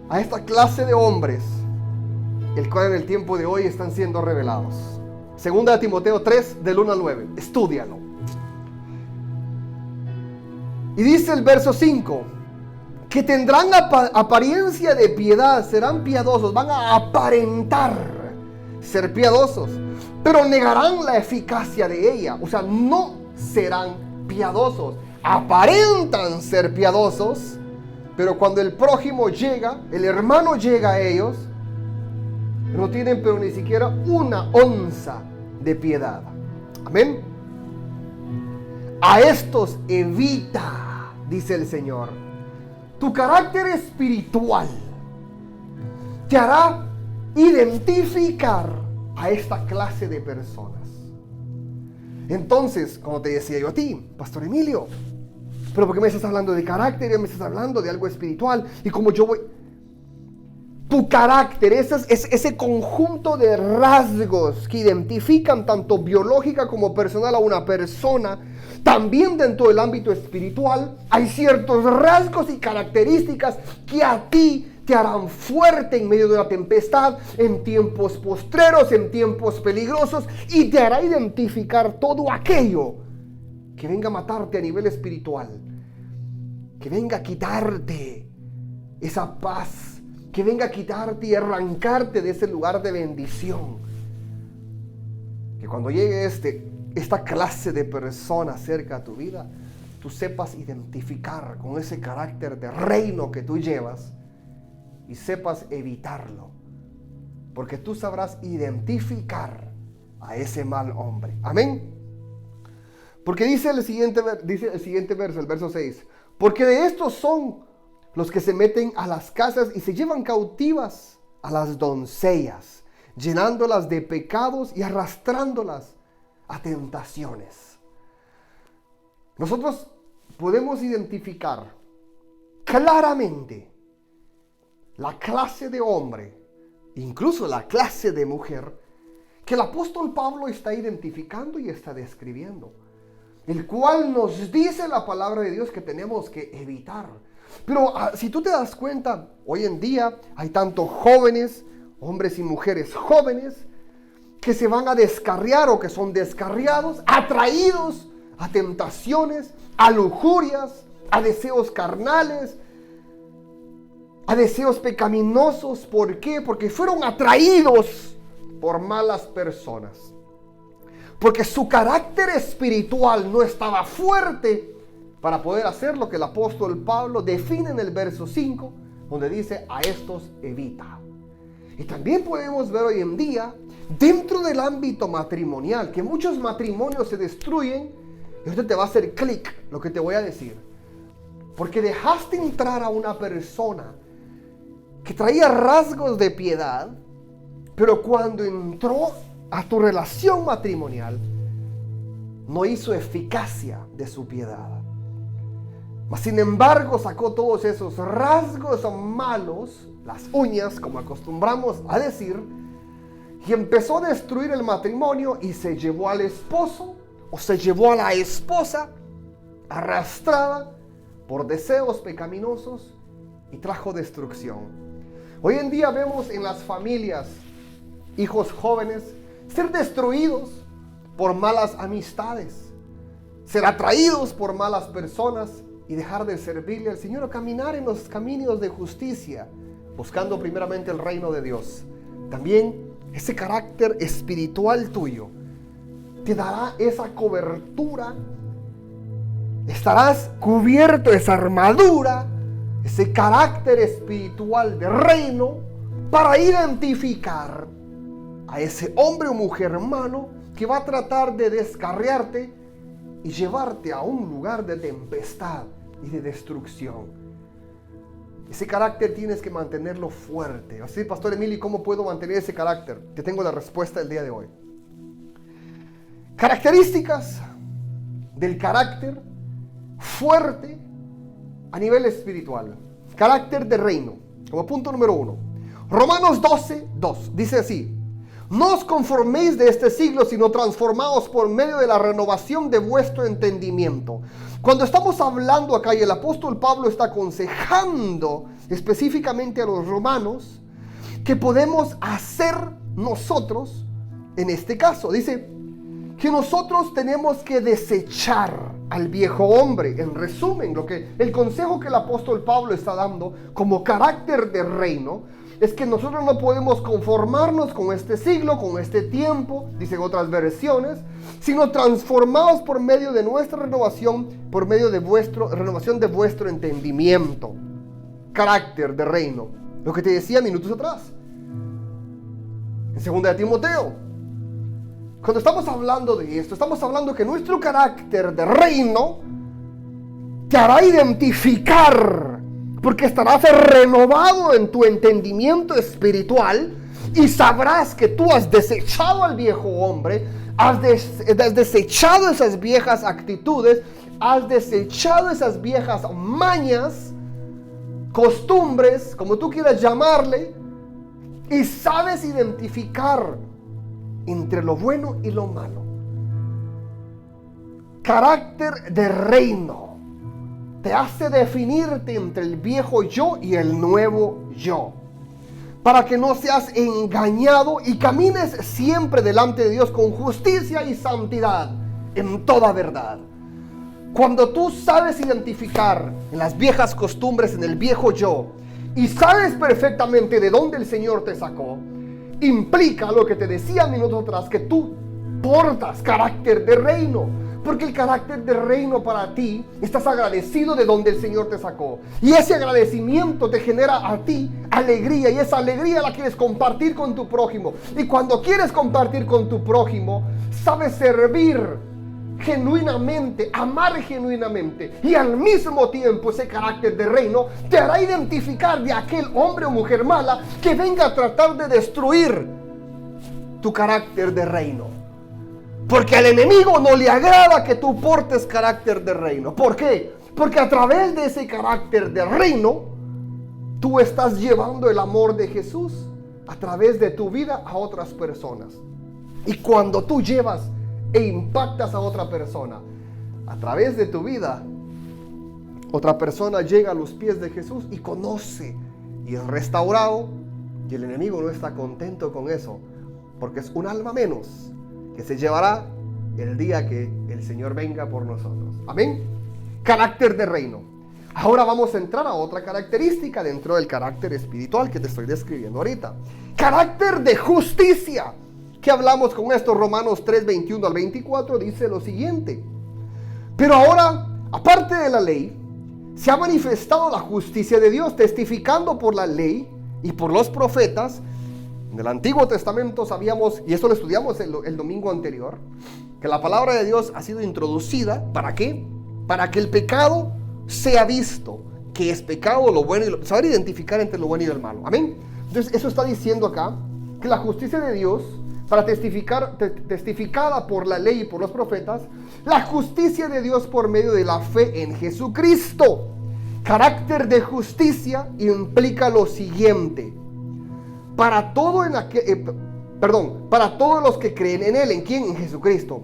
Speaker 3: a esta clase de hombres, el cual en el tiempo de hoy están siendo revelados. Segunda de Timoteo 3, del 1 al 9. Estúdialo. Y dice el verso 5, que tendrán apariencia de piedad, serán piadosos, van a aparentar ser piadosos, pero negarán la eficacia de ella. O sea, no serán piadosos. Aparentan ser piadosos, pero cuando el prójimo llega, el hermano llega a ellos, no tienen pero ni siquiera una onza de piedad. Amén. A estos evita, dice el Señor. Tu carácter espiritual te hará identificar a esta clase de personas. Entonces, como te decía yo a ti, Pastor Emilio, pero ¿por qué me estás hablando de carácter y me estás hablando de algo espiritual? Y como yo voy... Tu carácter, ese conjunto de rasgos que identifican tanto biológica como personal a una persona, también dentro del ámbito espiritual, hay ciertos rasgos y características que a ti te harán fuerte en medio de una tempestad, en tiempos postreros, en tiempos peligrosos, y te hará identificar todo aquello que venga a matarte a nivel espiritual, que venga a quitarte esa paz, que venga a quitarte y arrancarte de ese lugar de bendición. Que cuando llegue esta clase de persona cerca a tu vida, tú sepas identificar con ese carácter de reino que tú llevas y sepas evitarlo, porque tú sabrás identificar a ese mal hombre. Amén. Porque dice el siguiente verso, el verso 6, porque de estos son los que se meten a las casas y se llevan cautivas a las doncellas, llenándolas de pecados y arrastrándolas a tentaciones. Nosotros podemos identificar claramente la clase de hombre, incluso la clase de mujer, que el apóstol Pablo está identificando y está describiendo, el cual nos dice la palabra de Dios que tenemos que evitar. Pero si tú te das cuenta, hoy en día hay tantos jóvenes, hombres y mujeres jóvenes, que se van a descarriar o que son descarriados, atraídos a tentaciones, a lujurias, a deseos carnales, a deseos pecaminosos. ¿Por qué? Porque fueron atraídos por malas personas. Porque su carácter espiritual no estaba fuerte para poder hacer lo que el apóstol Pablo define en el verso 5, donde dice: a estos evita. Y también podemos ver hoy en día, dentro del ámbito matrimonial, que muchos matrimonios se destruyen. Y ahorita te va a hacer clic lo que te voy a decir, porque dejaste entrar a una persona que traía rasgos de piedad, pero cuando entró a tu relación matrimonial, no hizo eficacia de su piedad. Mas sin embargo sacó todos esos rasgos malos, las uñas, como acostumbramos a decir, y empezó a destruir el matrimonio y se llevó al esposo o se llevó a la esposa arrastrada por deseos pecaminosos y trajo destrucción. Hoy en día vemos en las familias hijos jóvenes ser destruidos por malas amistades, ser atraídos por malas personas y dejar de servirle al Señor o caminar en los caminos de justicia, buscando primeramente el reino de Dios. También ese carácter espiritual tuyo te dará esa cobertura, estarás cubierto de esa armadura, ese carácter espiritual de reino, para identificar a ese hombre o mujer hermano que va a tratar de descarriarte y llevarte a un lugar de tempestad y de destrucción. Ese carácter tienes que mantenerlo fuerte. Así, Pastor Emilio, ¿cómo puedo mantener ese carácter? Te tengo la respuesta el día de hoy. Características del carácter fuerte a nivel espiritual. Carácter de reino. Como punto número 1. Romanos 12:2 dice así: no os conforméis de este siglo, sino transformaos por medio de la renovación de vuestro entendimiento. Cuando estamos hablando acá, y el apóstol Pablo está aconsejando específicamente a los romanos, ¿qué podemos hacer nosotros en este caso? Dice que nosotros tenemos que desechar al viejo hombre. En resumen, el consejo que el apóstol Pablo está dando como carácter de reino es que nosotros no podemos conformarnos con este siglo, con este tiempo, dicen otras versiones, sino transformados por medio de nuestra renovación, por medio de renovación de vuestro entendimiento. Carácter de reino. Lo que te decía minutos atrás. En 2 de Timoteo. Cuando estamos hablando de esto, estamos hablando que nuestro carácter de reino te hará identificar porque estarás renovado en tu entendimiento espiritual y sabrás que tú has desechado al viejo hombre, has desechado esas viejas actitudes, has desechado esas viejas mañas, costumbres, como tú quieras llamarle, y sabes identificar entre lo bueno y lo malo. Carácter de reino te hace definirte entre el viejo yo y el nuevo yo, para que no seas engañado y camines siempre delante de Dios con justicia y santidad en toda verdad. Cuando tú sabes identificar en las viejas costumbres, en el viejo yo, y sabes perfectamente de dónde el Señor te sacó, implica lo que te decía minutos atrás, que tú portas carácter de reino. Porque el carácter de reino para ti, estás agradecido de donde el Señor te sacó. Y ese agradecimiento te genera a ti alegría. Y esa alegría la quieres compartir con tu prójimo. Y cuando quieres compartir con tu prójimo, sabes servir genuinamente, amar genuinamente. Y al mismo tiempo ese carácter de reino te hará identificar de aquel hombre o mujer mala que venga a tratar de destruir tu carácter de reino. Porque al enemigo no le agrada que tú portes carácter de reino. ¿Por qué? Porque a través de ese carácter de reino, tú estás llevando el amor de Jesús a través de tu vida a otras personas. Y cuando tú llevas e impactas a otra persona a través de tu vida, otra persona llega a los pies de Jesús y conoce y es restaurado. Y el enemigo no está contento con eso, porque es un alma menos que se llevará el día que el Señor venga por nosotros. Amén. Carácter de reino. Ahora vamos a entrar a otra característica dentro del carácter espiritual que te estoy describiendo ahorita. Carácter de justicia. ¿Qué hablamos con esto? Romanos 3, 21 al 24 dice lo siguiente. Pero ahora, aparte de la ley, se ha manifestado la justicia de Dios, testificando por la ley y por los profetas. En el Antiguo Testamento sabíamos, y esto lo estudiamos el domingo anterior, que la palabra de Dios ha sido introducida. ¿Para qué? Para que el pecado sea visto, que es pecado, lo bueno y saber identificar entre lo bueno y lo malo. Amén. Entonces eso está diciendo acá, que la justicia de Dios, para testificada por la ley y por los profetas, la justicia de Dios por medio de la fe en Jesucristo. Carácter de justicia implica lo siguiente. Para todos los que creen en Él. ¿En quién? En Jesucristo.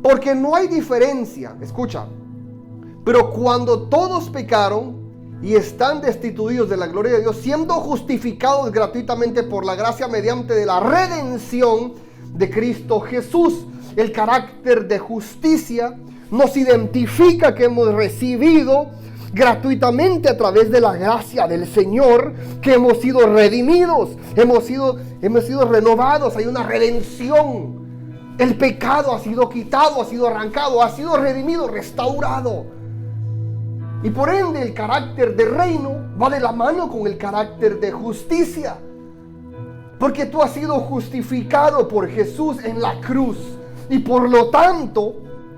Speaker 3: Porque no hay diferencia. Escucha. Pero cuando todos pecaron y están destituidos de la gloria de Dios, siendo justificados gratuitamente por la gracia mediante de la redención de Cristo Jesús. El carácter de justicia nos identifica que hemos recibido gratuitamente a través de la gracia del Señor, que hemos sido redimidos, hemos sido renovados. Hay una redención. El pecado ha sido quitado, ha sido arrancado, ha sido redimido, restaurado. Y por ende el carácter de reino va de la mano con el carácter de justicia, porque tú has sido justificado por Jesús en la cruz y por lo tanto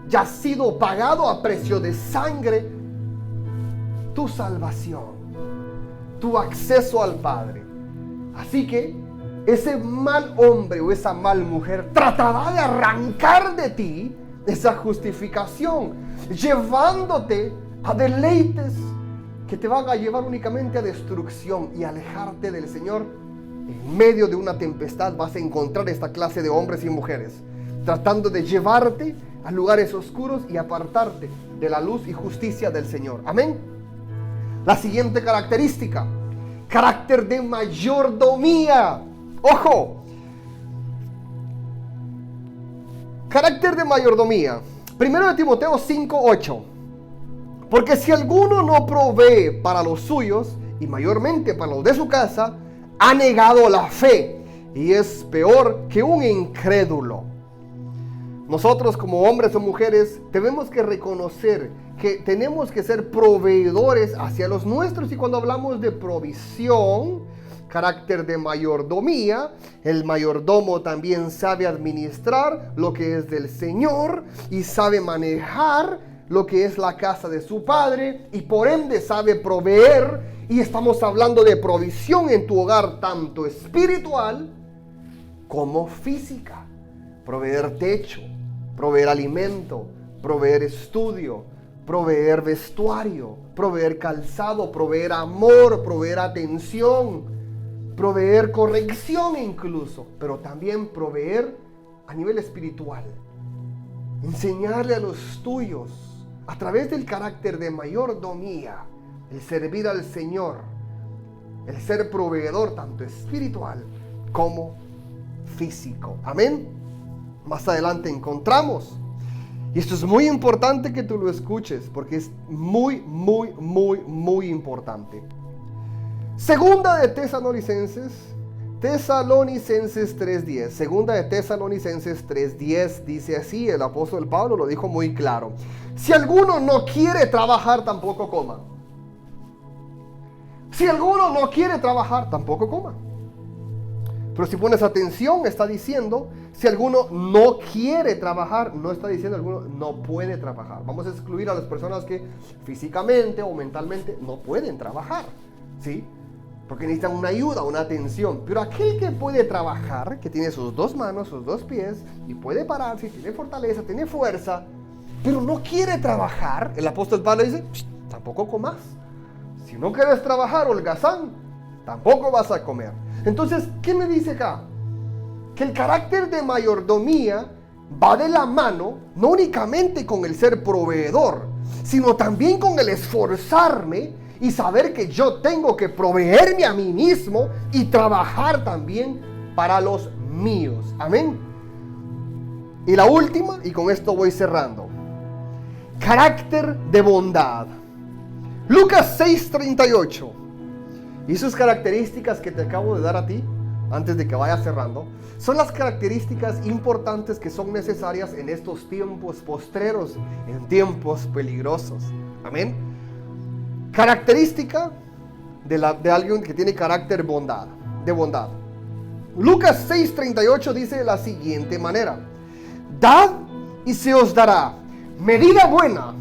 Speaker 3: ya has sido pagado a precio de sangre tu salvación, tu acceso al Padre. Así que ese mal hombre o esa mal mujer tratará de arrancar de ti esa justificación, llevándote a deleites que te van a llevar únicamente a destrucción y alejarte del Señor. En medio de una tempestad vas a encontrar esta clase de hombres y mujeres tratando de llevarte a lugares oscuros y apartarte de la luz y justicia del Señor. Amén. La siguiente característica, carácter de mayordomía. Ojo, carácter de mayordomía. 1 Timoteo 5:8. Porque si alguno no provee para los suyos, y mayormente para los de su casa, ha negado la fe y es peor que un incrédulo. Nosotros como hombres o mujeres tenemos que reconocer que tenemos que ser proveedores hacia los nuestros. Y cuando hablamos de provisión, carácter de mayordomía, el mayordomo también sabe administrar lo que es del Señor y sabe manejar lo que es la casa de su padre y por ende sabe proveer. Y estamos hablando de provisión en tu hogar, tanto espiritual como física. Proveer techo, proveer alimento, proveer estudio, proveer vestuario, proveer calzado, proveer amor, proveer atención, proveer corrección incluso, pero también proveer a nivel espiritual. Enseñarle a los tuyos, a través del carácter de mayordomía, el servir al Señor, el ser proveedor tanto espiritual como físico. Amén. Más adelante encontramos, y esto es muy importante que tú lo escuches, porque es muy importante. Segunda de Tesalonicenses 3:10. Segunda de Tesalonicenses 3:10 dice así, el apóstol Pablo lo dijo muy claro: si alguno no quiere trabajar, tampoco coma. Si alguno no quiere trabajar, tampoco coma. Pero si pones atención, está diciendo, si alguno no quiere trabajar, no está diciendo alguno no puede trabajar. Vamos a excluir a las personas que físicamente o mentalmente no pueden trabajar, ¿sí? Porque necesitan una ayuda, una atención. Pero aquel que puede trabajar, que tiene sus dos manos, sus dos pies, y puede pararse, tiene fortaleza, tiene fuerza, pero no quiere trabajar, el apóstol Pablo dice, tampoco comas. Si no quieres trabajar, holgazán, tampoco vas a comer. Entonces, ¿qué me dice acá? Que el carácter de mayordomía va de la mano, no únicamente con el ser proveedor, sino también con el esforzarme y saber que yo tengo que proveerme a mí mismo y trabajar también para los míos. Amén. Y la última, y con esto voy cerrando. Carácter de bondad. Lucas 6:38. Y sus características que te acabo de dar a ti, antes de que vaya cerrando, son las características importantes que son necesarias en estos tiempos postreros, en tiempos peligrosos. Amén. Característica de alguien que tiene carácter de bondad. Lucas 6:38 dice de la siguiente manera: dad y se os dará, medida buena,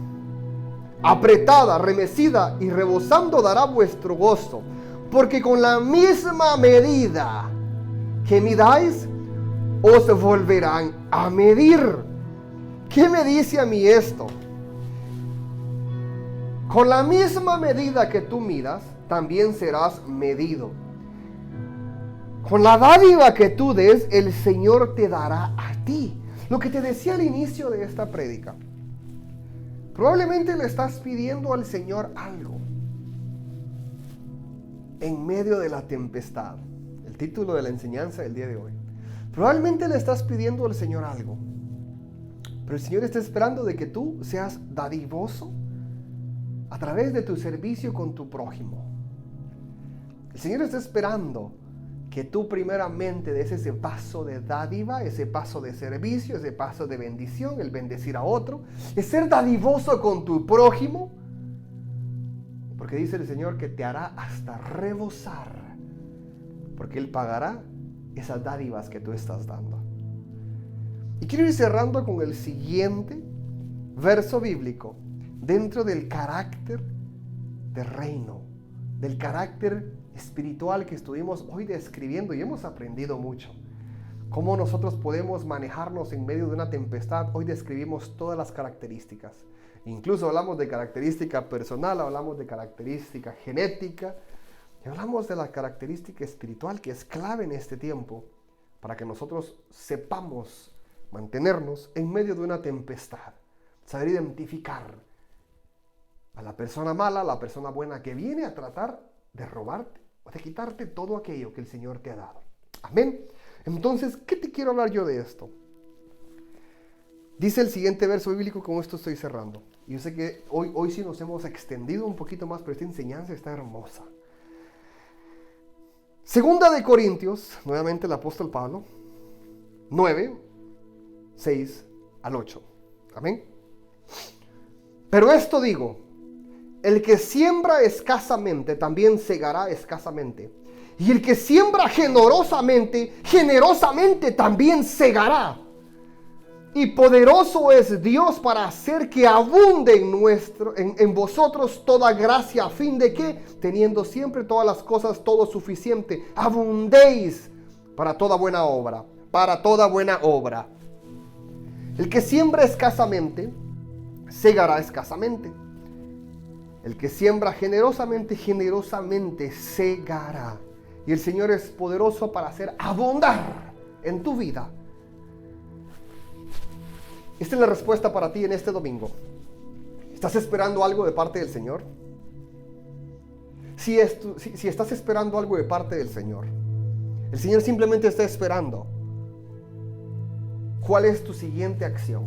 Speaker 3: apretada, remecida y rebosando dará vuestro gozo, porque con la misma medida que midáis, os volverán a medir. ¿Qué me dice a mí esto? Con la misma medida que tú midas, también serás medido. Con la dádiva que tú des, el Señor te dará a ti. Lo que te decía al inicio de esta prédica. Probablemente le estás pidiendo al Señor algo en medio de la tempestad. El título de la enseñanza del día de hoy. Probablemente le estás pidiendo al Señor algo, pero el Señor está esperando de que tú seas dadivoso a través de tu servicio con tu prójimo. El Señor está esperando que tú primeramente des ese paso de dádiva, ese paso de servicio, ese paso de bendición, el bendecir a otro, es ser dadivoso con tu prójimo, porque dice el Señor que te hará hasta rebosar, porque Él pagará esas dádivas que tú estás dando. Y quiero ir cerrando con el siguiente verso bíblico dentro del carácter de reino, del carácter espiritual que estuvimos hoy describiendo, y hemos aprendido mucho. Cómo nosotros podemos manejarnos en medio de una tempestad. Hoy describimos todas las características. Incluso hablamos de característica personal, hablamos de característica genética, y hablamos de la característica espiritual que es clave en este tiempo para que nosotros sepamos mantenernos en medio de una tempestad. Saber identificar a la persona mala, a la persona buena que viene a tratar de robarte o de quitarte todo aquello que el Señor te ha dado. Amén. Entonces, ¿qué te quiero hablar yo de esto? Dice el siguiente verso bíblico, con esto estoy cerrando. Y yo sé que hoy sí nos hemos extendido un poquito más, pero esta enseñanza está hermosa. Segunda de Corintios, nuevamente el apóstol Pablo, 9:6-8. Amén. Pero esto digo: el que siembra escasamente, también segará escasamente. Y el que siembra generosamente, generosamente también segará. Y poderoso es Dios para hacer que abunde en vosotros toda gracia, a fin de que, teniendo siempre todas las cosas todo suficiente, abundéis para toda buena obra. Para toda buena obra. El que siembra escasamente, segará escasamente. El que siembra generosamente, generosamente segará. Y el Señor es poderoso para hacer abundar en tu vida. Esta es la respuesta para ti en este domingo. ¿Estás esperando algo de parte del Señor? Si estás esperando algo de parte del Señor, el Señor simplemente está esperando. ¿Cuál es tu siguiente acción?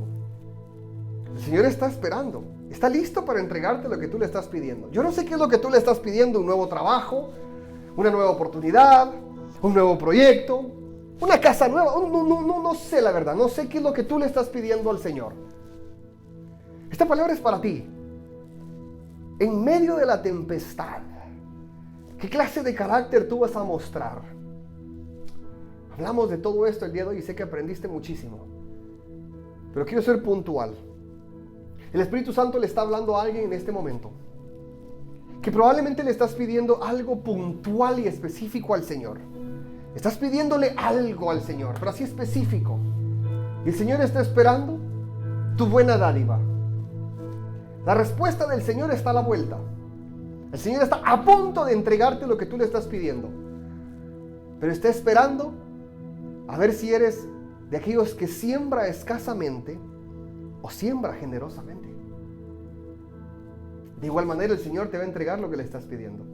Speaker 3: El Señor está esperando. Está listo para entregarte lo que tú le estás pidiendo. Yo no sé qué es lo que tú le estás pidiendo. Un nuevo trabajo, una nueva oportunidad, un nuevo proyecto, una casa nueva. No sé la verdad. No sé qué es lo que tú le estás pidiendo al Señor. Esta palabra es para ti. En medio de la tempestad, ¿qué clase de carácter tú vas a mostrar? Hablamos de todo esto el día de hoy y sé que aprendiste muchísimo. Pero quiero ser puntual. El Espíritu Santo le está hablando a alguien en este momento que probablemente le estás pidiendo algo puntual y específico al Señor. Estás pidiéndole algo al Señor, pero así específico. Y el Señor está esperando tu buena dádiva. La respuesta del Señor está a la vuelta. El Señor está a punto de entregarte lo que tú le estás pidiendo. Pero está esperando a ver si eres de aquellos que siembra escasamente o siembra generosamente. De igual manera el Señor te va a entregar lo que le estás pidiendo.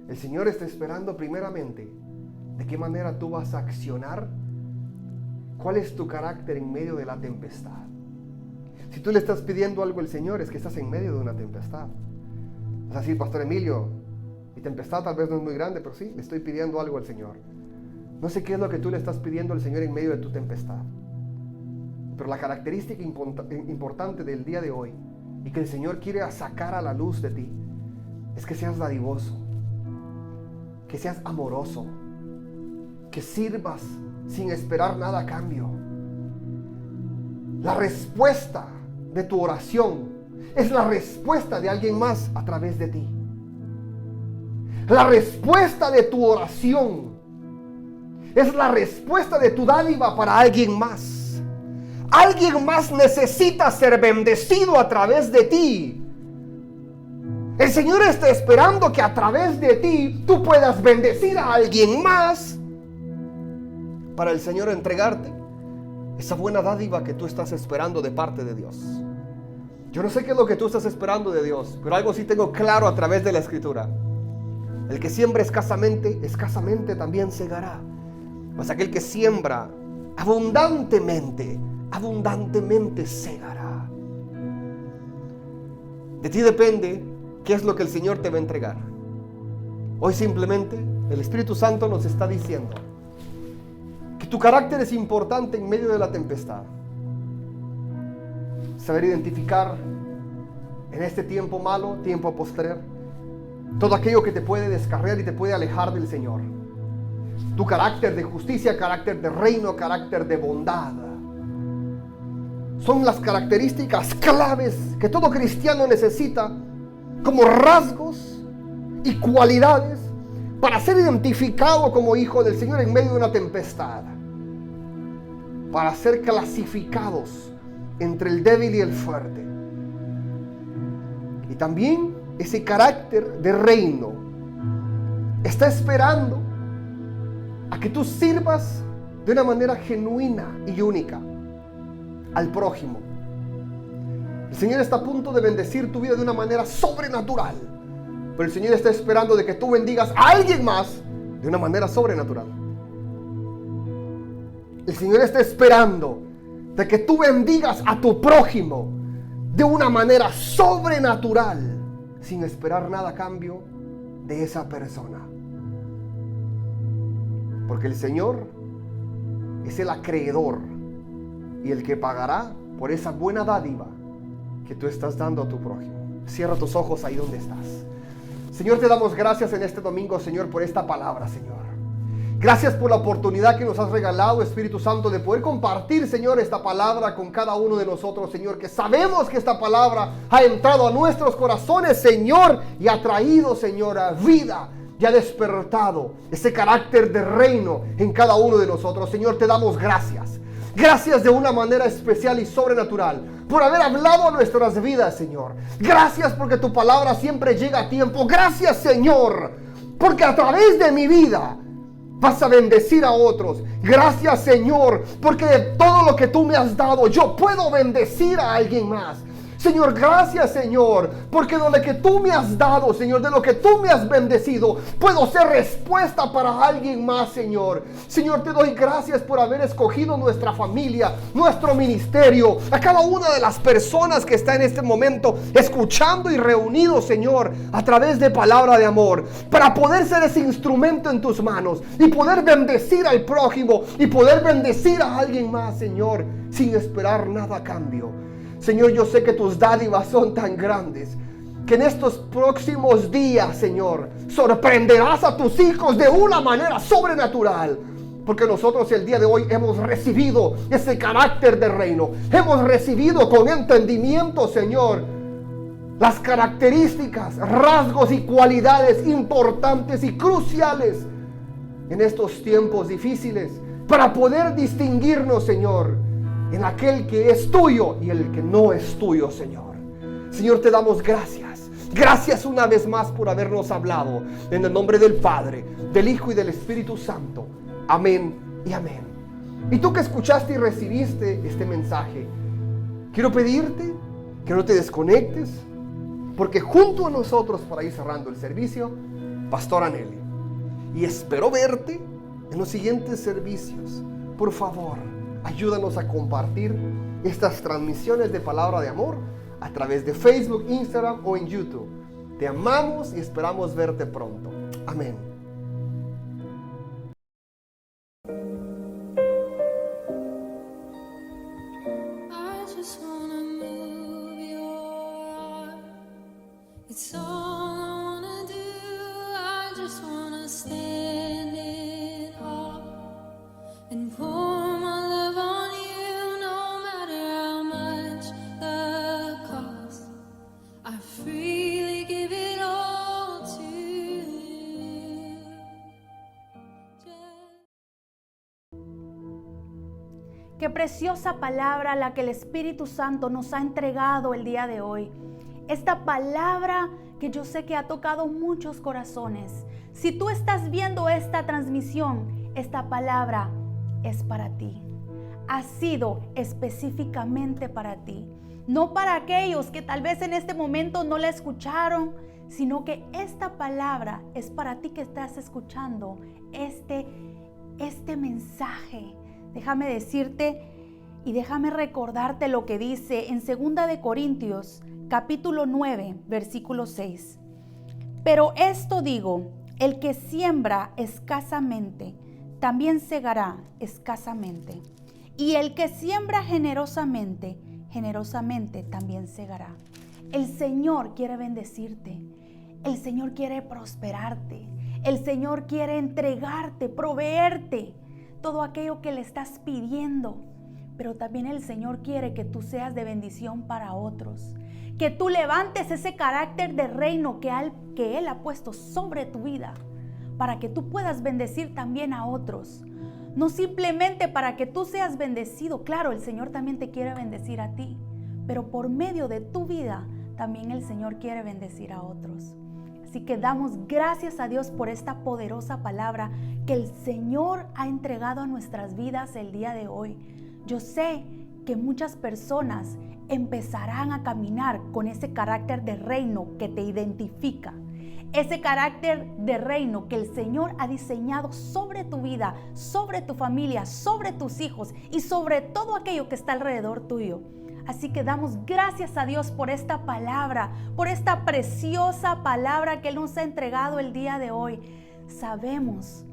Speaker 3: El Señor está esperando primeramente de qué manera tú vas a accionar, cuál es tu carácter en medio de la tempestad. Si tú le estás pidiendo algo al Señor, es que estás en medio de una tempestad. Vas a decir, Pastor Emilio, mi tempestad tal vez no es muy grande, pero sí, le estoy pidiendo algo al Señor. No sé qué es lo que tú le estás pidiendo al Señor en medio de tu tempestad. Pero la característica importante del día de hoy y que el Señor quiere sacar a la luz de ti es que seas dadivoso, que seas amoroso, que sirvas sin esperar nada a cambio. La respuesta de tu oración es la respuesta de alguien más a través de ti. La respuesta de tu oración es la respuesta de tu dádiva para alguien más. Alguien más necesita ser bendecido a través de ti. El Señor está esperando que a través de ti tú puedas bendecir a alguien más para el Señor entregarte esa buena dádiva que tú estás esperando de parte de Dios. Yo no sé qué es lo que tú estás esperando de Dios, pero algo sí tengo claro a través de la Escritura. El que siembra escasamente, escasamente también segará. Mas aquel que siembra abundantemente, abundantemente segará. De ti depende qué es lo que el Señor te va a entregar. Hoy simplemente el Espíritu Santo nos está diciendo que tu carácter es importante en medio de la tempestad. Saber identificar en este tiempo malo, tiempo postrer, todo aquello que te puede descarriar y te puede alejar del Señor. Tu carácter de justicia, carácter de reino, carácter de bondad. Son las características claves que todo cristiano necesita como rasgos y cualidades para ser identificado como hijo del Señor en medio de una tempestad. Para ser clasificados entre el débil y el fuerte. Y también ese carácter de reino está esperando a que tú sirvas de una manera genuina y única al prójimo. El Señor está a punto de bendecir tu vida de una manera sobrenatural, pero el Señor está esperando de que tú bendigas a alguien más de una manera sobrenatural. El Señor está esperando de que tú bendigas a tu prójimo de una manera sobrenatural, sin esperar nada a cambio de esa persona. Porque el Señor es el acreedor y el que pagará por esa buena dádiva que tú estás dando a tu prójimo. Cierra tus ojos ahí donde estás. Señor, te damos gracias en este domingo, Señor, por esta palabra, Señor. Gracias por la oportunidad que nos has regalado, Espíritu Santo, de poder compartir, Señor, esta palabra con cada uno de nosotros, Señor, que sabemos que esta palabra ha entrado a nuestros corazones, Señor, y ha traído, Señor, a vida, y ha despertado ese carácter de reino en cada uno de nosotros. Señor, te damos gracias. Gracias de una manera especial y sobrenatural por haber hablado a nuestras vidas, Señor. Gracias porque tu palabra siempre llega a tiempo. Gracias, Señor, porque a través de mi vida vas a bendecir a otros. Gracias, Señor, porque de todo lo que tú me has dado, yo puedo bendecir a alguien más. Señor, gracias, Señor, porque de lo que tú me has dado, Señor, de lo que tú me has bendecido, puedo ser respuesta para alguien más, Señor. Señor, te doy gracias por haber escogido nuestra familia, nuestro ministerio, a cada una de las personas que está en este momento escuchando y reunidos, Señor, a través de palabra de amor, para poder ser ese instrumento en tus manos y poder bendecir al prójimo y poder bendecir a alguien más, Señor, sin esperar nada a cambio. Señor, yo sé que tus dádivas son tan grandes que en estos próximos días, Señor, sorprenderás a tus hijos de una manera sobrenatural. Porque nosotros el día de hoy hemos recibido ese carácter de reino. Hemos recibido con entendimiento, Señor, las características, rasgos y cualidades importantes y cruciales en estos tiempos difíciles para poder distinguirnos, Señor, en aquel que es tuyo y el que no es tuyo, Señor. Señor, te damos gracias. Gracias una vez más por habernos hablado. En el nombre del Padre, del Hijo y del Espíritu Santo. Amén y amén. Y tú que escuchaste y recibiste este mensaje, quiero pedirte que no te desconectes, porque junto a nosotros, para ir cerrando el servicio, Pastora Nelly. Y espero verte en los siguientes servicios. Por favor, ayúdanos a compartir estas transmisiones de palabra de amor a través de Facebook, Instagram o en YouTube. Te amamos y esperamos verte pronto. Amén.
Speaker 2: I just wanna move your arm. It's all I wanna do. I just wanna stand in awe and pour my love on you, no matter how much the cost. I freely give it all to you.
Speaker 1: Qué preciosa palabra la que el Espíritu Santo nos ha entregado el día de hoy. Esta palabra que yo sé que ha tocado muchos corazones. Si tú estás viendo esta transmisión, esta palabra es para ti. Ha sido específicamente para ti. No para aquellos que tal vez en este momento no la escucharon, sino que esta palabra es para ti que estás escuchando este mensaje. Déjame decirte y déjame recordarte lo que dice en 2 de Corintios, capítulo 9, versículo 6. Pero esto digo, el que siembra escasamente, también segará escasamente. Y el que siembra generosamente, generosamente también segará. El Señor quiere bendecirte. El Señor quiere prosperarte. El Señor quiere entregarte, proveerte todo aquello que le estás pidiendo. Pero también el Señor quiere que tú seas de bendición para otros. Que tú levantes ese carácter de reino que Él ha puesto sobre tu vida, para que tú puedas bendecir también a otros. No simplemente para que tú seas bendecido. Claro, el Señor también te quiere bendecir a ti, pero por medio de tu vida también el Señor quiere bendecir a otros. Así que damos gracias a Dios por esta poderosa palabra que el Señor ha entregado a nuestras vidas el día de hoy. Yo sé que muchas personas empezarán a caminar con ese carácter de reino que te identifica. Ese carácter de reino que el Señor ha diseñado sobre tu vida, sobre tu familia, sobre tus hijos y sobre todo aquello que está alrededor tuyo. Así que damos gracias a Dios por esta palabra, por esta preciosa palabra que Él nos ha entregado el día de hoy. Sabemos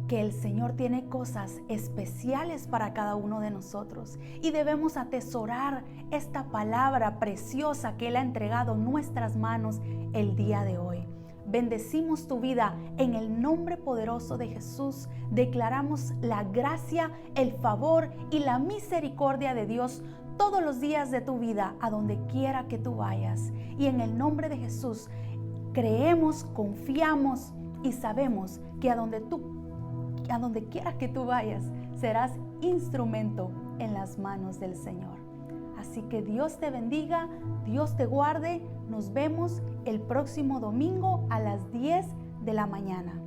Speaker 1: que el Señor tiene cosas especiales para cada uno de nosotros y debemos atesorar esta palabra preciosa que Él ha entregado en nuestras manos el día de hoy. bendecimos tu vida en el nombre poderoso de Jesús. Declaramos la gracia, el favor y la misericordia de Dios todos los días de tu vida, a donde quiera que tú vayas. Y en el nombre de Jesús, creemos, confiamos y sabemos que a donde quiera que tú vayas, serás instrumento en las manos del Señor. Así que Dios te bendiga, Dios te guarde. Nos vemos el próximo domingo a las 10 de la mañana.